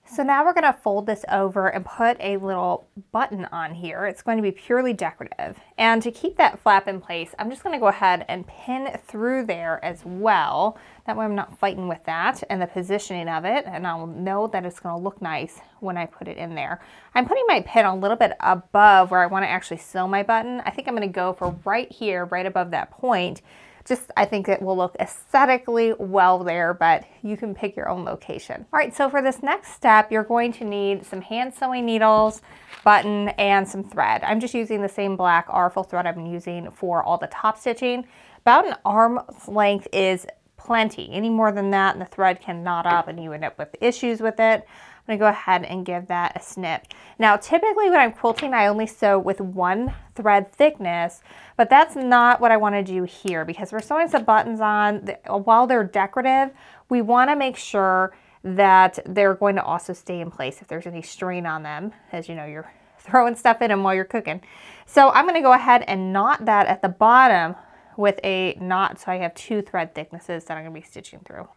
So now we're going to fold this over and put a little button on here. It's going to be purely decorative. And to keep that flap in place, I'm just going to go ahead and pin through there as well. That way I'm not fighting with that and the positioning of it, and I'll know that it's going to look nice when I put it in there. I'm putting my pin a little bit above where I want to actually sew my button. I think I'm going to go for right here, right above that point. Just, I think it will look aesthetically well there, but you can pick your own location. All right, so for this next step, you're going to need some hand sewing needles, button, and some thread. I'm just using the same black artful thread I've been using for all the top stitching. About an arm's length is plenty. Any more than that, and the thread can knot up and you end up with issues with it. I'm gonna go ahead and give that a snip. Now, typically when I'm quilting, I only sew with 1 thread thickness, but that's not what I wanna do here because we're sewing some buttons on. While they're decorative, we wanna make sure that they're going to also stay in place if there's any strain on them. As you know, you're throwing stuff in them while you're cooking. So I'm gonna go ahead and knot that at the bottom with a knot, so I have 2 thread thicknesses that I'm gonna be stitching through.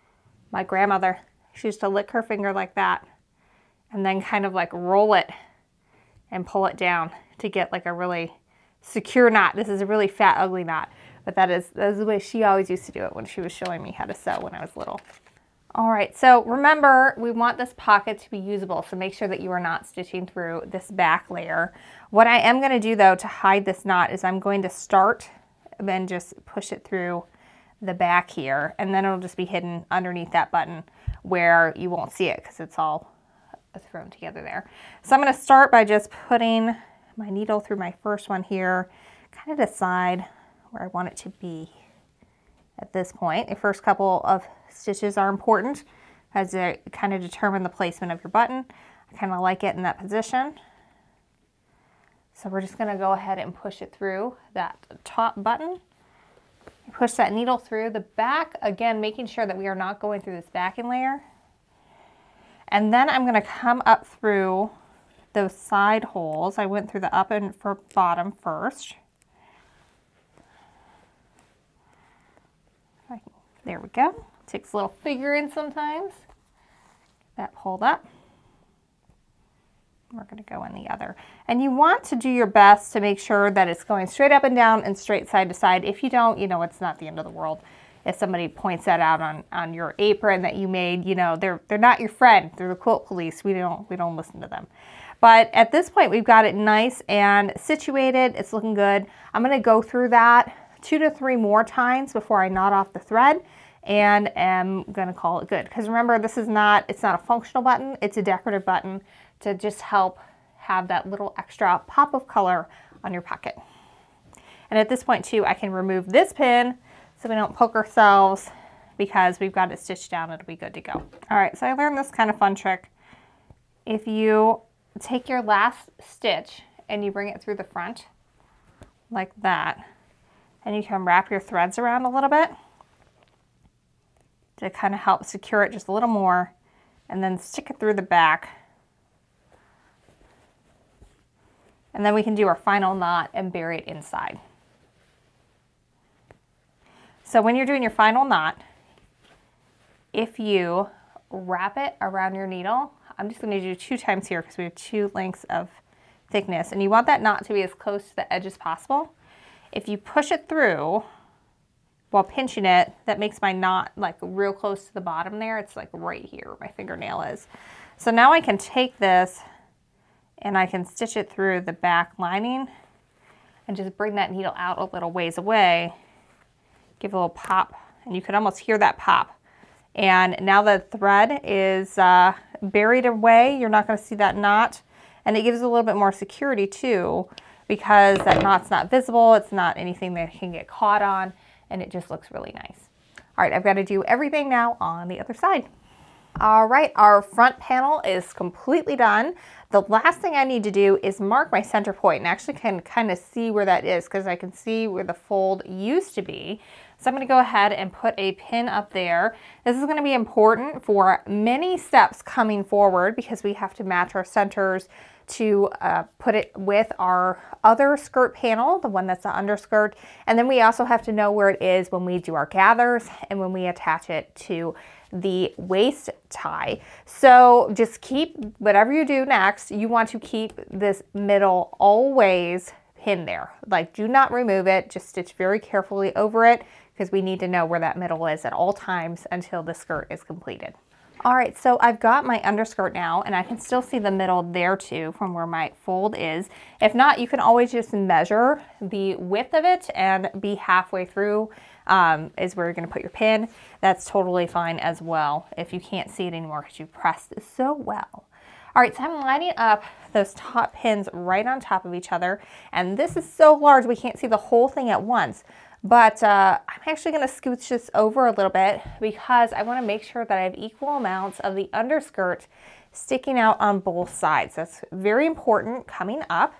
My grandmother, she used to lick her finger like that and then kind of like roll it and pull it down to get like a really secure knot. This is a really fat, ugly knot, but that is the way she always used to do it when she was showing me how to sew when I was little. All right, so remember, we want this pocket to be usable, so make sure that you are not stitching through this back layer. What I am gonna do though to hide this knot is I'm going to start and then just push it through the back here, and then it'll just be hidden underneath that button where you won't see it because it's all thrown together there. So I'm going to start by just putting my needle through my first one here, kind of decide where I want it to be at this point. The first couple of stitches are important as they kind of determine the placement of your button. I kind of like it in that position. So we're just going to go ahead and push it through that top button. Push that needle through the back, again, making sure that we are not going through this backing layer. And then I'm going to come up through those side holes. I went through the up and for bottom first. There we go. Takes a little figuring sometimes. That pulled up. We're going to go in the other. And you want to do your best to make sure that it's going straight up and down and straight side to side. If you don't, you know, it's not the end of the world. If somebody points that out on your apron that you made, you know, they're not your friend. They're the quilt police. We don't listen to them. But at this point, we've got it nice and situated. It's looking good. I'm going to go through that 2 to 3 more times before I knot off the thread, and am going to call it good. Because remember, it's not a functional button. It's a decorative button to just help have that little extra pop of color on your pocket. And at this point too, I can remove this pin so we don't poke ourselves, because we've got it stitched down. It'll be good to go. All right, so I learned this kind of fun trick. If you take your last stitch and you bring it through the front like that, and you can wrap your threads around a little bit to kind of help secure it just a little more, and then stick it through the back. And then we can do our final knot and bury it inside. So when you're doing your final knot, if you wrap it around your needle, I'm just going to do 2 times here because we have 2 lengths of thickness, and you want that knot to be as close to the edge as possible. If you push it through while pinching it, that makes my knot like real close to the bottom there. It's like right here where my fingernail is. So now I can take this and I can stitch it through the back lining and just bring that needle out a little ways away, give a little pop, and you can almost hear that pop. And now the thread is buried away. You're not going to see that knot, and it gives a little bit more security too, because that knot's not visible. It's not anything that can get caught on, and it just looks really nice. All right, I've got to do everything now on the other side. All right, our front panel is completely done. The last thing I need to do is mark my center point, and actually can kind of see where that is because I can see where the fold used to be. So I'm going to go ahead and put a pin up there. This is going to be important for many steps coming forward because we have to match our centers to put it with our other skirt panel, the one that's the underskirt. And then we also have to know where it is when we do our gathers and when we attach it to the waist tie. So just keep, whatever you do next, you want to keep this middle always pinned there. Like, do not remove it, just stitch very carefully over it because we need to know where that middle is at all times until the skirt is completed. All right, so I've got my underskirt now, and I can still see the middle there too from where my fold is. If not, you can always just measure the width of it and be halfway through is where you're gonna put your pin. That's totally fine as well if you can't see it anymore because you pressed it so well. All right, so I'm lining up those top pins right on top of each other, and this is so large we can't see the whole thing at once. But I'm actually going to scooch this over a little bit because I want to make sure that I have equal amounts of the underskirt sticking out on both sides. That's very important coming up.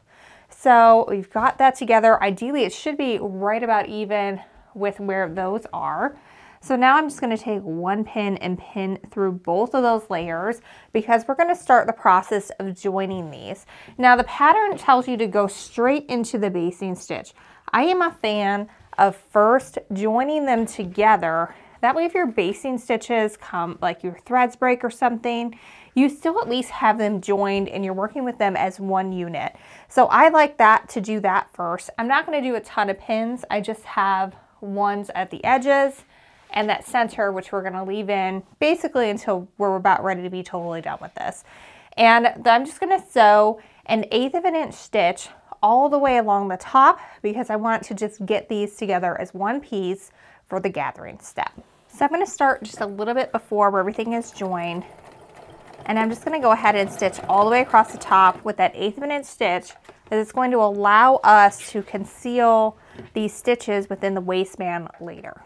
So we've got that together. Ideally, it should be right about even with where those are. So now I'm just going to take one pin and pin through both of those layers because we're going to start the process of joining these. Now the pattern tells you to go straight into the basting stitch. I am a fan of first joining them together. That way if your basting stitches come, like your threads break or something, you still at least have them joined and you're working with them as one unit. So I like that to do that first. I'm not going to do a ton of pins. I just have ones at the edges and that center, which we're going to leave in basically until we're about ready to be totally done with this. And I'm just going to sew an 1/8 of an inch stitch all the way along the top because I want to just get these together as one piece for the gathering step. So I'm going to start just a little bit before where everything is joined, And I'm just going to go ahead and stitch all the way across the top with that 1/8 of an inch stitch, as it's going to allow us to conceal these stitches within the waistband later.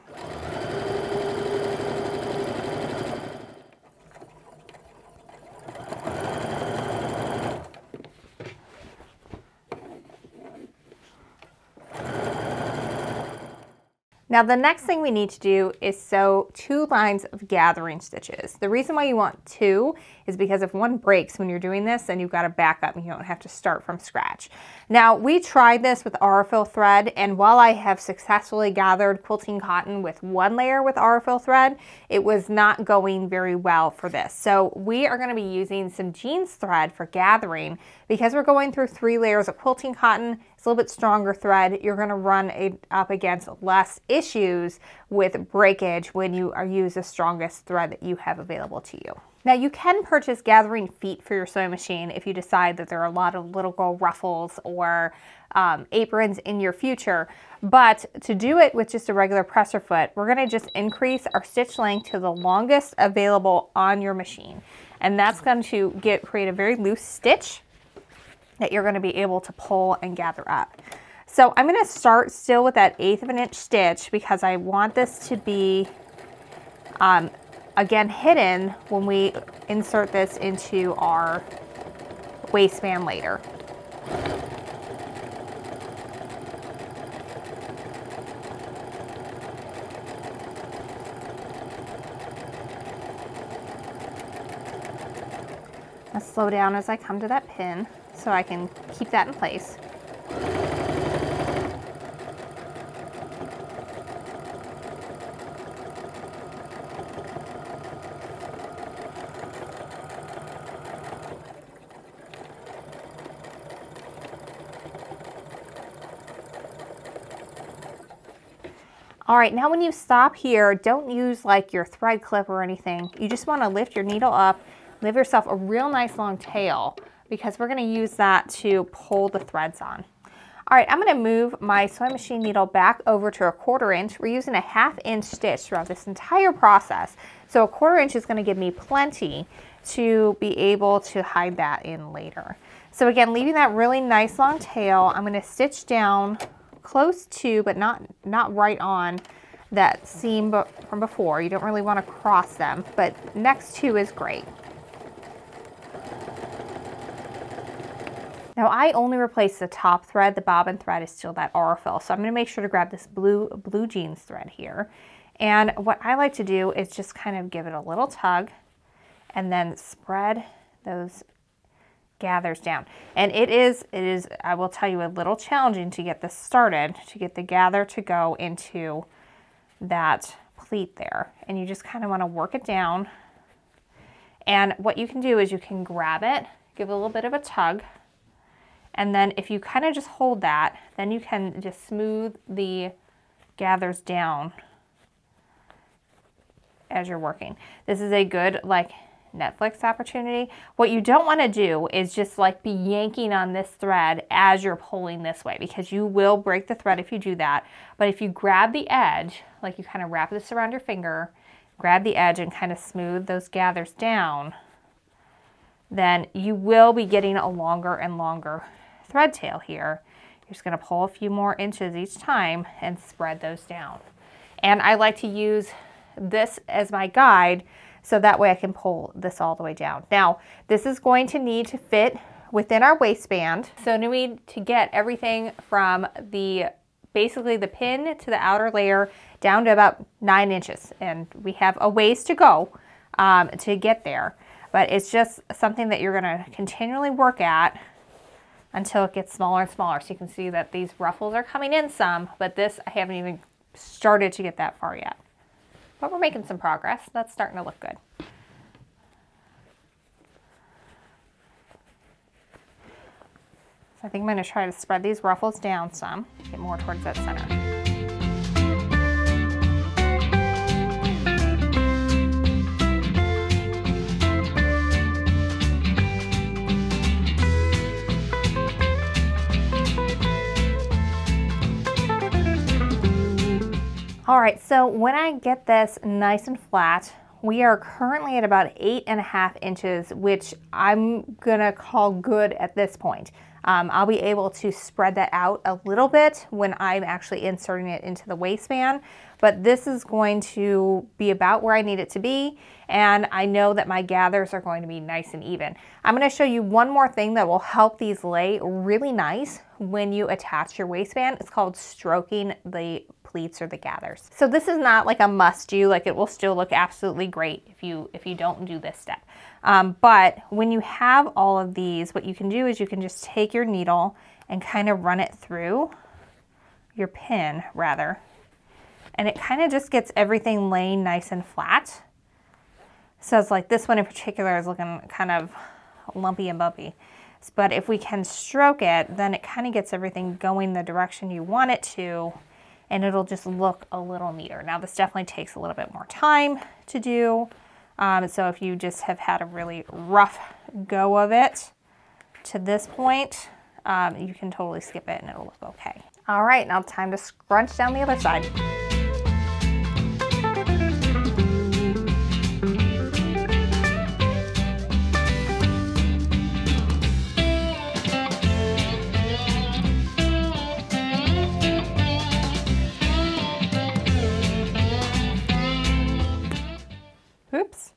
Now the next thing we need to do is sew 2 lines of gathering stitches. The reason why you want 2 is because if one breaks when you're doing this, then you've got to back up and you don't have to start from scratch. Now we tried this with aurifil thread, and while I have successfully gathered quilting cotton with 1 layer with aurifil thread, it was not going very well for this. So we are going to be using some jeans thread for gathering. Because we're going through 3 layers of quilting cotton, it's a little bit stronger thread. You're going to run up against less issues with breakage when you use the strongest thread that you have available to you. Now you can purchase gathering feet for your sewing machine if you decide that there are a lot of little girl ruffles or aprons in your future. But to do it with just a regular presser foot, we're going to just increase our stitch length to the longest available on your machine. And that's going to create a very loose stitch that you're going to be able to pull and gather up. So I'm going to start still with that 1/8 of an inch stitch because I want this to be again hidden when we insert this into our waistband later. I'll slow down as I come to that pin so I can keep that in place. All right, now when you stop here, don't use like your thread clip or anything. You just want to lift your needle up, give yourself a real nice long tail, because we're going to use that to pull the threads on. All right, I'm going to move my sewing machine needle back over to a 1/4 inch. We're using a 1/2 inch stitch throughout this entire process. So a 1/4 inch is going to give me plenty to be able to hide that in later. So again, leaving that really nice long tail, I'm going to stitch down close to, but not right on that seam from before. You don't really want to cross them, but next to is great. Now I only replaced the top thread. The bobbin thread is still that aurifil. So I'm going to make sure to grab this blue jeans thread here. And what I like to do is just kind of give it a little tug and then spread those gathers down. And it is, I will tell you, a little challenging to get this started, to get the gather to go into that pleat there. And you just kind of want to work it down. And what you can do is you can grab it, give it a little bit of a tug, and then if you kind of just hold that, then you can just smooth the gathers down as you're working. This is a good like Netflix opportunity. What you don't want to do is just like be yanking on this thread as you're pulling this way, because you will break the thread if you do that. But if you grab the edge, like you kind of wrap this around your finger, grab the edge and kind of smooth those gathers down, then you will be getting a longer and longer thread tail here. You're just going to pull a few more inches each time and spread those down. And I like to use this as my guide, so that way I can pull this all the way down. Now, this is going to need to fit within our waistband. So we need to get everything from basically the pin to the outer layer down to about 9 inches. And we have a ways to go to get there. But it's just something that you're gonna continually work at until it gets smaller and smaller. So you can see that these ruffles are coming in some, but this, I haven't even started to get that far yet. But we're making some progress. That's starting to look good. So I think I'm going to try to spread these ruffles down some, get more towards that center. All right, so when I get this nice and flat, we are currently at about 8.5 inches, which I'm gonna call good at this point. I'll be able to spread that out a little bit when I'm actually inserting it into the waistband, but this is going to be about where I need it to be, and I know that my gathers are going to be nice and even. I'm going to show you one more thing that will help these lay really nice when you attach your waistband. It's called stroking the pleats or the gathers. So this is not like a must do, like it will still look absolutely great if you don't do this step. But when you have all of these, what you can do is you can just take your needle and kind of run it through your pin rather, and it kind of just gets everything laying nice and flat. So it's like this one in particular is looking kind of lumpy and bumpy. But if we can stroke it, then it kind of gets everything going the direction you want it to, and it'll just look a little neater. Now this definitely takes a little bit more time to do. So if you just have had a really rough go of it to this point, you can totally skip it and it'll look okay. All right, now time to scrunch down the other side. Oops.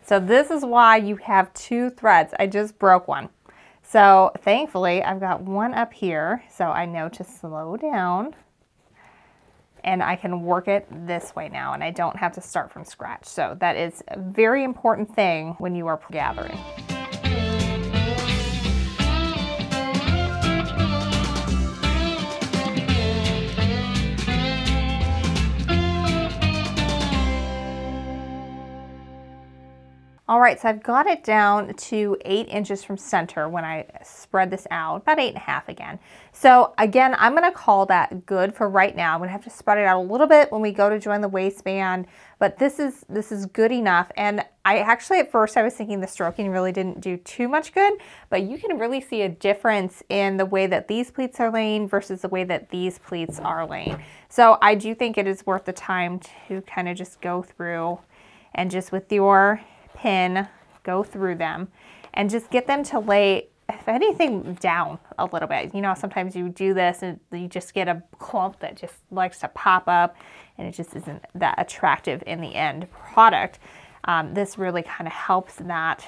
So this is why you have two threads. I just broke one. So thankfully I've got one up here, so I know to slow down and I can work it this way now, and I don't have to start from scratch. So that is a very important thing when you are gathering. All right, so I've got it down to 8 inches from center when I spread this out, about 8.5 again. So again, I'm gonna call that good for right now. I'm gonna have to spread it out a little bit when we go to join the waistband, but this is good enough. And I actually, at first I was thinking the stroking really didn't do too much good, but you can really see a difference in the way that these pleats are laying versus the way that these pleats are laying. So I do think it is worth the time to kind of just go through and just with your pin, go through them and just get them to lay, if anything, down a little bit. You know, sometimes you do this and you just get a clump that just likes to pop up and it just isn't that attractive in the end product. This really kind of helps that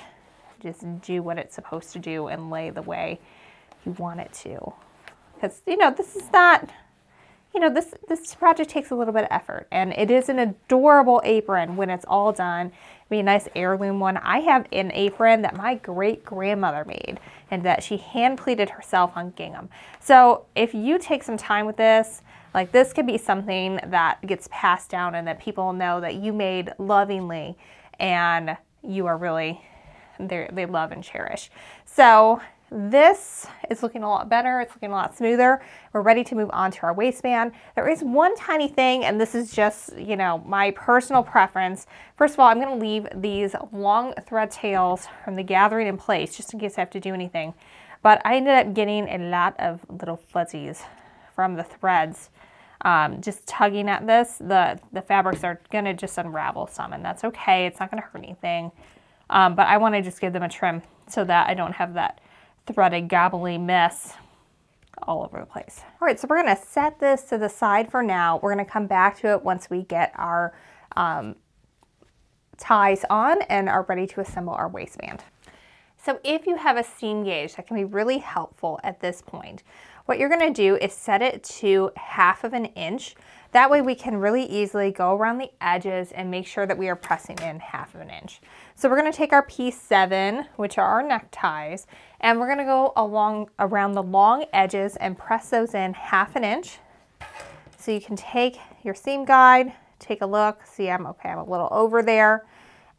just do what it's supposed to do and lay the way you want it to. Because, you know, this is not, you know, this project takes a little bit of effort, and it is an adorable apron when it's all done. It'll be a nice heirloom one. I have an apron that my great-grandmother made and that she hand pleated herself on gingham. So if you take some time with this, like this could be something that gets passed down and that people know that you made lovingly and you are really, they love and cherish. So this is looking a lot better. It's looking a lot smoother. We're ready to move on to our waistband. There is one tiny thing, and this is just, you know, my personal preference. First of all, I'm going to leave these long thread tails from the gathering in place just in case I have to do anything. But I ended up getting a lot of little fuzzies from the threads. Just tugging at this, the fabrics are going to just unravel some, and that's okay. It's not going to hurt anything. But I want to just give them a trim so that I don't have that threaded gobbly mess all over the place. All right, so we're gonna set this to the side for now. We're gonna come back to it once we get our ties on and are ready to assemble our waistband. So if you have a seam gauge, that can be really helpful at this point. What you're gonna do is set it to 1/2 of an inch. That way we can really easily go around the edges and make sure that we are pressing in 1/2 of an inch. So we're gonna take our P7, which are our neckties, and we're gonna go around the long edges and press those in 1/2 an inch. So you can take your seam guide, take a look, see I'm a little over there,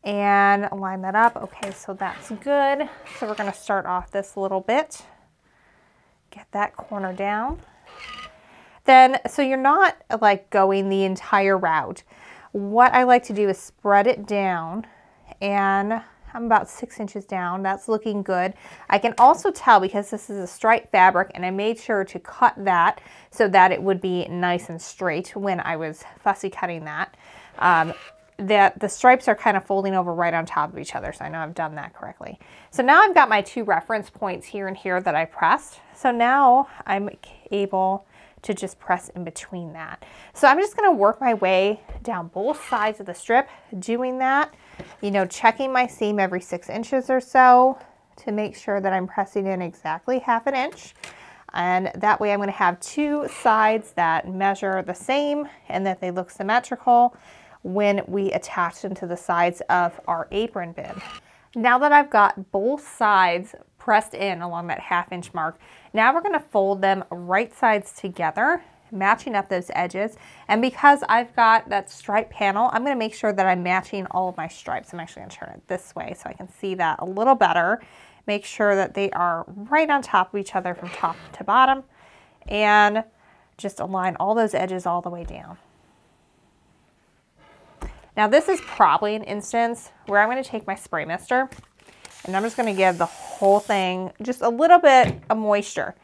and line that up. Okay, so that's good. So we're gonna start off this little bit, get that corner down. Then, so you're not like going the entire route. What I like to do is spread it down, and I'm about 6 inches down. That's looking good. I can also tell because this is a striped fabric, and I made sure to cut that so that it would be nice and straight when I was fussy cutting that. that the stripes are kind of folding over right on top of each other. So I know I've done that correctly. So now I've got my 2 reference points here and here that I pressed. So now I'm able to just press in between that. So I'm just going to work my way down both sides of the strip, doing that, you know, checking my seam every 6 inches or so to make sure that I'm pressing in exactly 1/2 inch. And that way I'm going to have 2 sides that measure the same and that they look symmetrical when we attach them to the sides of our apron bib. Now that I've got both sides pressed in along that 1/2 inch mark, now we're going to fold them right sides together, matching up those edges. And because I've got that stripe panel, I'm going to make sure that I'm matching all of my stripes. I'm actually going to turn it this way so I can see that a little better. Make sure that they are right on top of each other from top to bottom, and just align all those edges all the way down. Now this is probably an instance where I'm going to take my spray mister and I'm just going to give the whole thing just a little bit of moisture.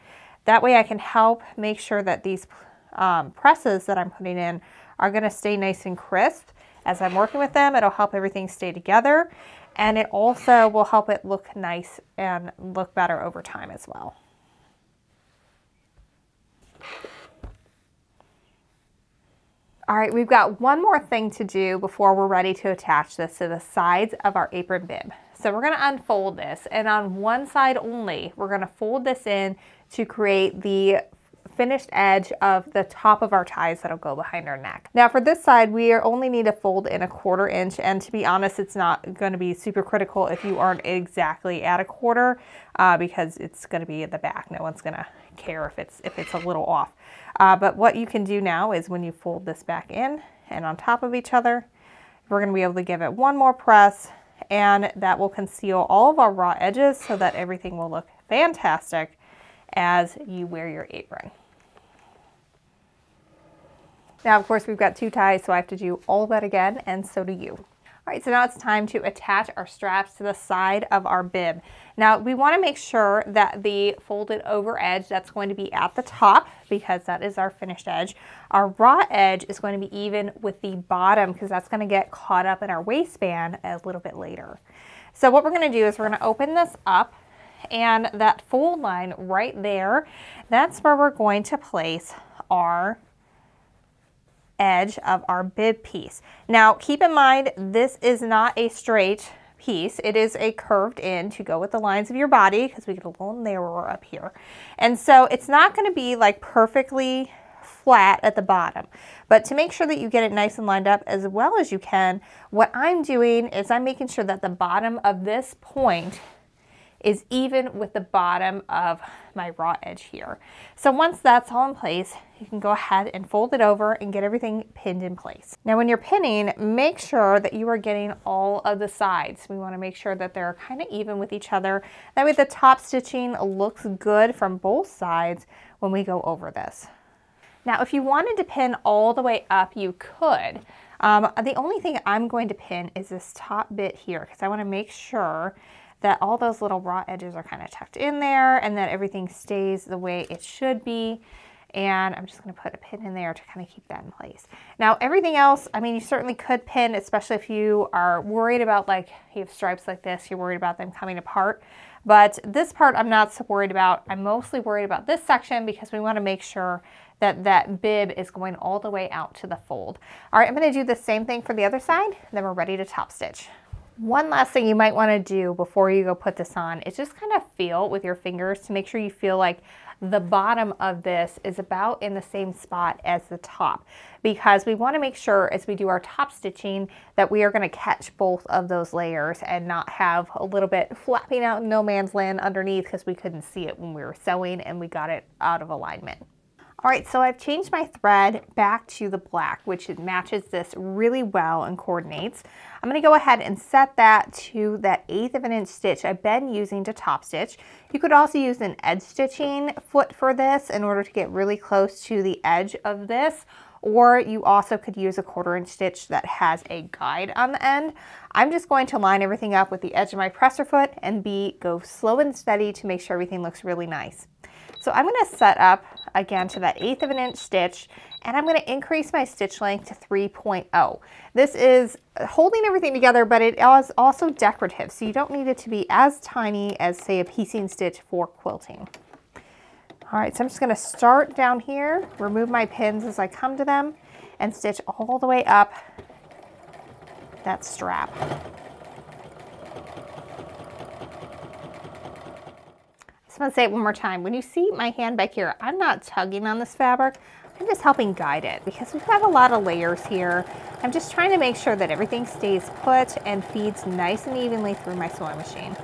That way I can help make sure that these presses that I'm putting in are going to stay nice and crisp. As I'm working with them, it'll help everything stay together, and it also will help it look nice and look better over time as well. All right, we've got one more thing to do before we're ready to attach this to the sides of our apron bib. So we're going to unfold this, and on one side only, we're going to fold this in to create the finished edge of the top of our ties that'll go behind our neck. Now for this side, we only need to fold in 1/4 inch, and to be honest, it's not going to be super critical if you aren't exactly at 1/4 because it's going to be at the back. No one's going to care if it's a little off. But what you can do now is when you fold this back in and on top of each other, we're going to be able to give it one more press, and that will conceal all of our raw edges so that everything will look fantastic as you wear your apron. Now, of course, we've got 2 ties, so I have to do all of that again, and so do you. All right, so now it's time to attach our straps to the side of our bib. Now, we want to make sure that the folded over edge, that's going to be at the top because that is our finished edge. Our raw edge is going to be even with the bottom because that's going to get caught up in our waistband a little bit later. So what we're going to do is we're going to open this up, and that fold line right there, that's where we're going to place our edge of our bib piece. Now keep in mind, this is not a straight piece. It is a curved in to go with the lines of your body because we get a little narrower up here. And so it's not going to be like perfectly flat at the bottom, but to make sure that you get it nice and lined up as well as you can, what I'm doing is I'm making sure that the bottom of this point is even with the bottom of my raw edge here. So once that's all in place, you can go ahead and fold it over and get everything pinned in place. Now when you're pinning, make sure that you are getting all of the sides. We want to make sure that they're kind of even with each other. That way the top stitching looks good from both sides when we go over this. Now if you wanted to pin all the way up, you could. The only thing I'm going to pin is this top bit here because I want to make sure that all those little raw edges are kind of tucked in there and that everything stays the way it should be. And I'm just going to put a pin in there to kind of keep that in place. Now everything else, I mean, you certainly could pin, especially if you are worried about, like, you have stripes like this, you're worried about them coming apart. But this part I'm not so worried about. I'm mostly worried about this section because we want to make sure that that bib is going all the way out to the fold. All right, I'm going to do the same thing for the other side, then we're ready to top stitch. One last thing you might want to do before you go put this on is just kind of feel with your fingers to make sure you feel like the bottom of this is about in the same spot as the top, because we want to make sure as we do our top stitching that we are going to catch both of those layers and not have a little bit flapping out in no man's land underneath because we couldn't see it when we were sewing and we got it out of alignment. All right, so I've changed my thread back to the black, which matches this really well and coordinates. I'm going to go ahead and set that to that 1/8 of an inch stitch I've been using to top stitch. You could also use an edge stitching foot for this in order to get really close to the edge of this, or you also could use a 1/4 inch stitch that has a guide on the end. I'm just going to line everything up with the edge of my presser foot and go slow and steady to make sure everything looks really nice. So I'm going to set up again to that 1/8 of an inch stitch, and I'm going to increase my stitch length to 3.0. This is holding everything together, but it is also decorative, so you don't need it to be as tiny as, say, a piecing stitch for quilting. All right, so I'm just going to start down here, remove my pins as I come to them, and stitch all the way up that strap. I just want to say it one more time. When you see my hand back here, I'm not tugging on this fabric. I'm just helping guide it because we've got a lot of layers here. I'm just trying to make sure that everything stays put and feeds nice and evenly through my sewing machine.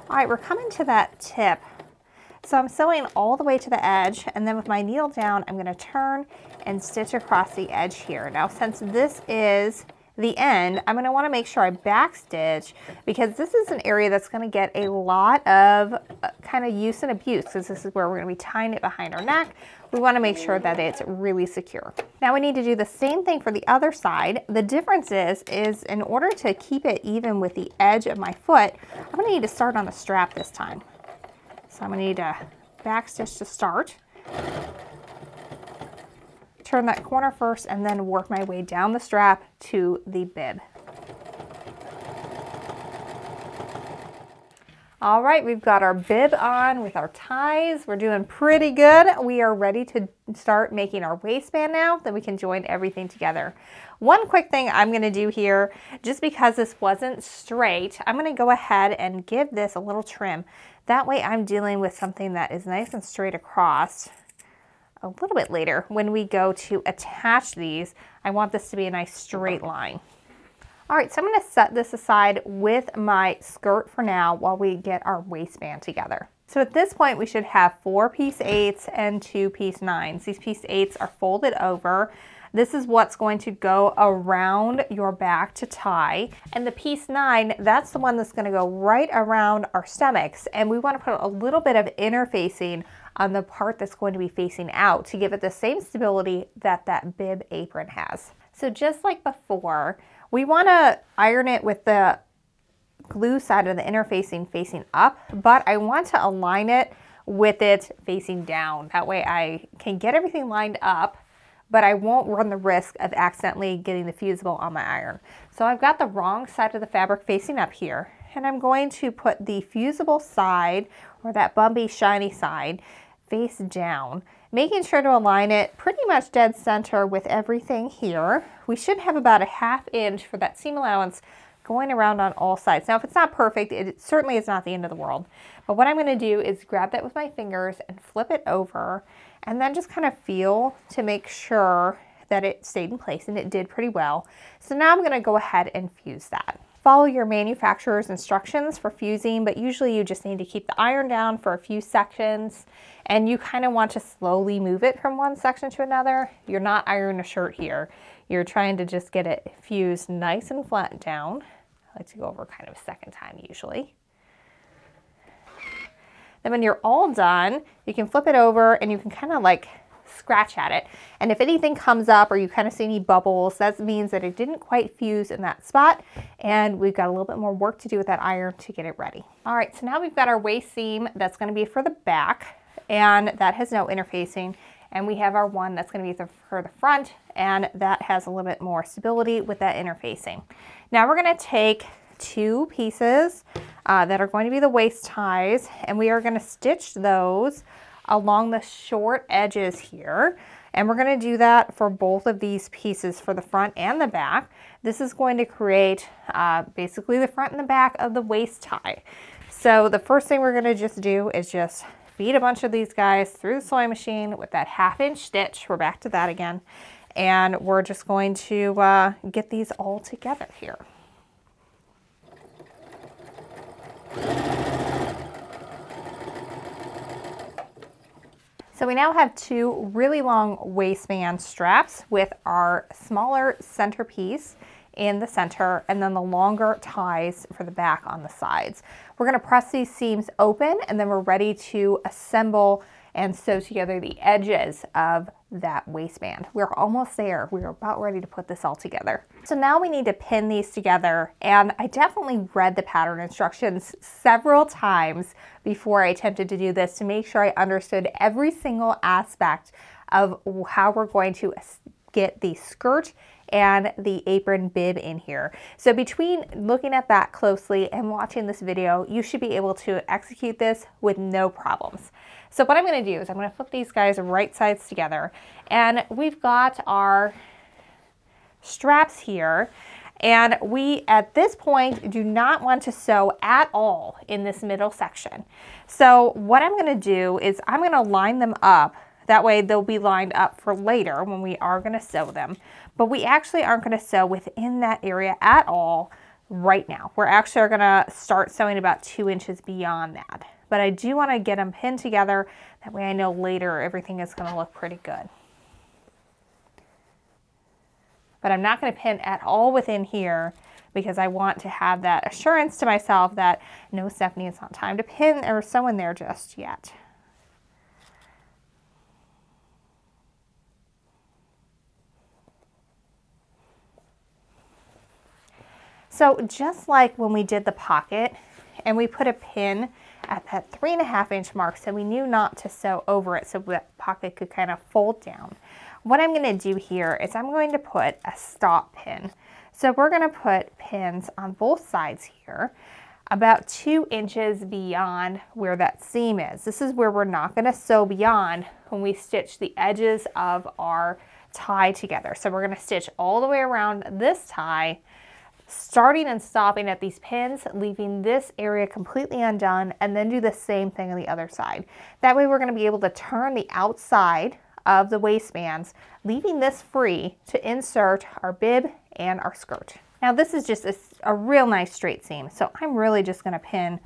All right, we're coming to that tip. So I'm sewing all the way to the edge, and then with my needle down, I'm going to turn and stitch across the edge here. Now, since this is the end, I'm going to want to make sure I backstitch because this is an area that's going to get a lot of kind of use and abuse because this is where we're going to be tying it behind our neck. We want to make sure that it's really secure. Now we need to do the same thing for the other side. The difference is in order to keep it even with the edge of my foot, I'm going to need to start on the strap this time. So I'm going to need to backstitch to start. Turn that corner first and then work my way down the strap to the bib. All right, we've got our bib on with our ties. We're doing pretty good. We are ready to start making our waistband now, then we can join everything together. One quick thing I'm going to do here, just because this wasn't straight, I'm going to go ahead and give this a little trim. That way I'm dealing with something that is nice and straight across. A little bit later, when we go to attach these, I want this to be a nice straight line. All right, so I'm going to set this aside with my skirt for now while we get our waistband together. So at this point, we should have 4 piece 8s and 2 piece 9s. These piece 8s are folded over. This is what's going to go around your back to tie. And the piece 9, that's the one that's going to go right around our stomachs. And we want to put a little bit of interfacing on the part that's going to be facing out to give it the same stability that that bib apron has. So just like before, we want to iron it with the glue side of the interfacing facing up, but I want to align it with it facing down. That way I can get everything lined up, but I won't run the risk of accidentally getting the fusible on my iron. So I've got the wrong side of the fabric facing up here, and I'm going to put the fusible side, or that bumpy, shiny side, face down, making sure to align it pretty much dead center with everything here. We should have about a 1/2 inch for that seam allowance going around on all sides. Now, if it's not perfect, it certainly is not the end of the world. But what I'm going to do is grab that with my fingers and flip it over, and then just kind of feel to make sure that it stayed in place, and it did pretty well. So now I'm going to go ahead and fuse that. Follow your manufacturer's instructions for fusing, but usually you just need to keep the iron down for a few sections, and you kind of want to slowly move it from one section to another. You're not ironing a shirt here. You're trying to just get it fused nice and flat down. I like to go over kind of a second time usually. Then when you're all done, you can flip it over and you can kind of like scratch at it. And if anything comes up or you kind of see any bubbles, that means that it didn't quite fuse in that spot, and we've got a little bit more work to do with that iron to get it ready. All right, so now we've got our waist seam that's going to be for the back, and that has no interfacing, and we have our one that's going to be for the front, and that has a little bit more stability with that interfacing. Now we're going to take 2 pieces that are going to be the waist ties, and we are going to stitch those along the short edges here, and we're going to do that for both of these pieces, for the front and the back. This is going to create basically the front and the back of the waist tie. So the first thing we're going to just do is just feed a bunch of these guys through the sewing machine with that 1/2 inch stitch. We're back to that again, and we're just going to get these all together here. So we now have 2 really long waistband straps with our smaller centerpiece in the center and then the longer ties for the back on the sides. We're going to press these seams open, and then we're ready to assemble and sew together the edges of that waistband. We're almost there. We're about ready to put this all together. So now we need to pin these together, and I definitely read the pattern instructions several times before I attempted to do this to make sure I understood every single aspect of how we're going to get the skirt and the apron bib in here. So between looking at that closely and watching this video, you should be able to execute this with no problems. So what I'm going to do is I'm going to flip these guys right sides together, and we've got our straps here, and we at this point do not want to sew at all in this middle section. So what I'm going to do is I'm going to line them up. That way they'll be lined up for later when we are going to sew them. But we actually aren't going to sew within that area at all right now. We're actually going to start sewing about 2 inches beyond that. But I do want to get them pinned together. That way I know later everything is going to look pretty good. But I'm not going to pin at all within here because I want to have that assurance to myself that, no, Stephanie, it's not time to pin or sew in there just yet. So just like when we did the pocket and we put a pin at that 3.5 inch mark, so we knew not to sew over it so that pocket could kind of fold down. What I'm going to do here is I'm going to put a stop pin. So we're going to put pins on both sides here about 2 inches beyond where that seam is. This is where we're not going to sew beyond when we stitch the edges of our tie together. So we're going to stitch all the way around this tie, starting and stopping at these pins, leaving this area completely undone, and then do the same thing on the other side. That way we're going to be able to turn the outside of the waistbands, leaving this free to insert our bib and our skirt. Now this is just a real nice straight seam, so I'm really just going to pin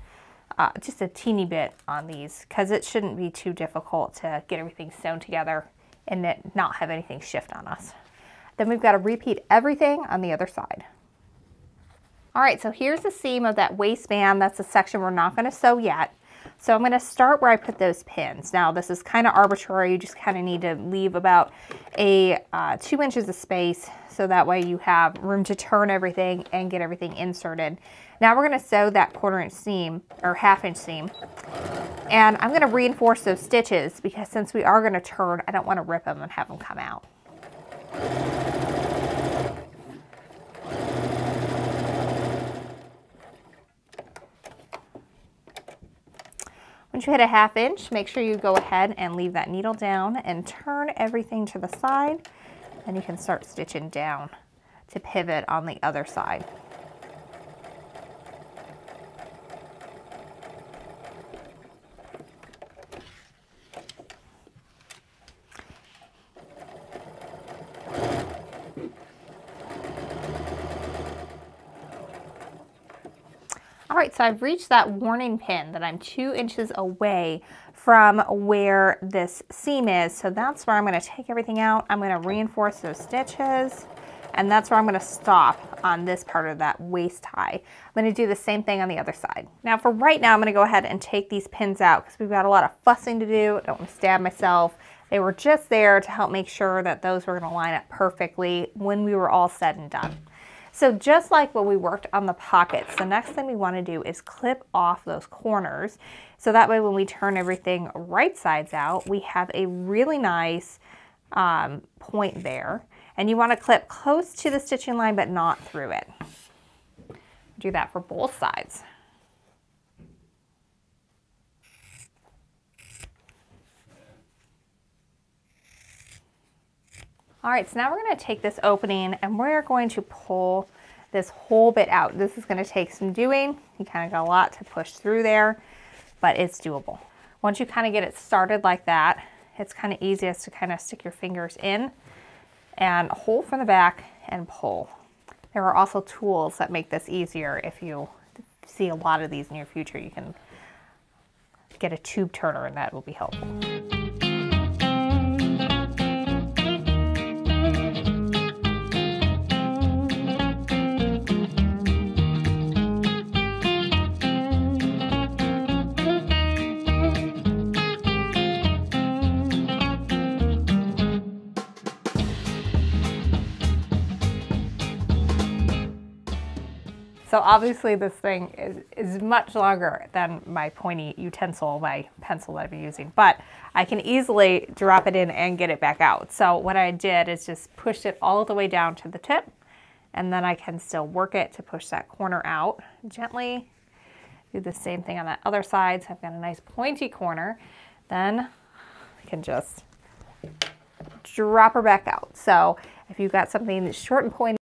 just a teeny bit on these because it shouldn't be too difficult to get everything sewn together and not have anything shift on us. Then we've got to repeat everything on the other side. All right, so here's the seam of that waistband. That's the section we're not going to sew yet. So I'm going to start where I put those pins. Now this is kind of arbitrary. You just kind of need to leave about 2 inches of space so that way you have room to turn everything and get everything inserted. Now we're going to sew that 1/4 inch seam or 1/2 inch seam. And I'm going to reinforce those stitches because since we are going to turn, I don't want to rip them and have them come out. Once you hit a 1/2 inch, make sure you go ahead and leave that needle down and turn everything to the side, and you can start stitching down to pivot on the other side. All right, so I've reached that warning pin that I'm 2 inches away from where this seam is. So that's where I'm going to take everything out. I'm going to reinforce those stitches, and that's where I'm going to stop on this part of that waist tie. I'm going to do the same thing on the other side. Now for right now, I'm going to go ahead and take these pins out because we've got a lot of fussing to do. I don't want to stab myself. They were just there to help make sure that those were going to line up perfectly when we were all said and done. So just like when we worked on the pockets, the next thing we want to do is clip off those corners. So that way when we turn everything right sides out, we have a really nice point there. And you want to clip close to the stitching line, but not through it. Do that for both sides. All right, so now we're going to take this opening and we're going to pull this whole bit out. This is going to take some doing. You kind of got a lot to push through there, but it's doable. Once you kind of get it started like that, it's kind of easiest to kind of stick your fingers in and hold from the back and pull. There are also tools that make this easier. If you see a lot of these in your future, you can get a tube turner and that will be helpful. So obviously this thing is much longer than my pointy utensil, my pencil that I've been using, but I can easily drop it in and get it back out. So what I did is just pushed it all the way down to the tip, and then I can still work it to push that corner out gently. Do the same thing on that other side. So I've got a nice pointy corner. Then I can just drop her back out. So if you've got something that's short and pointy,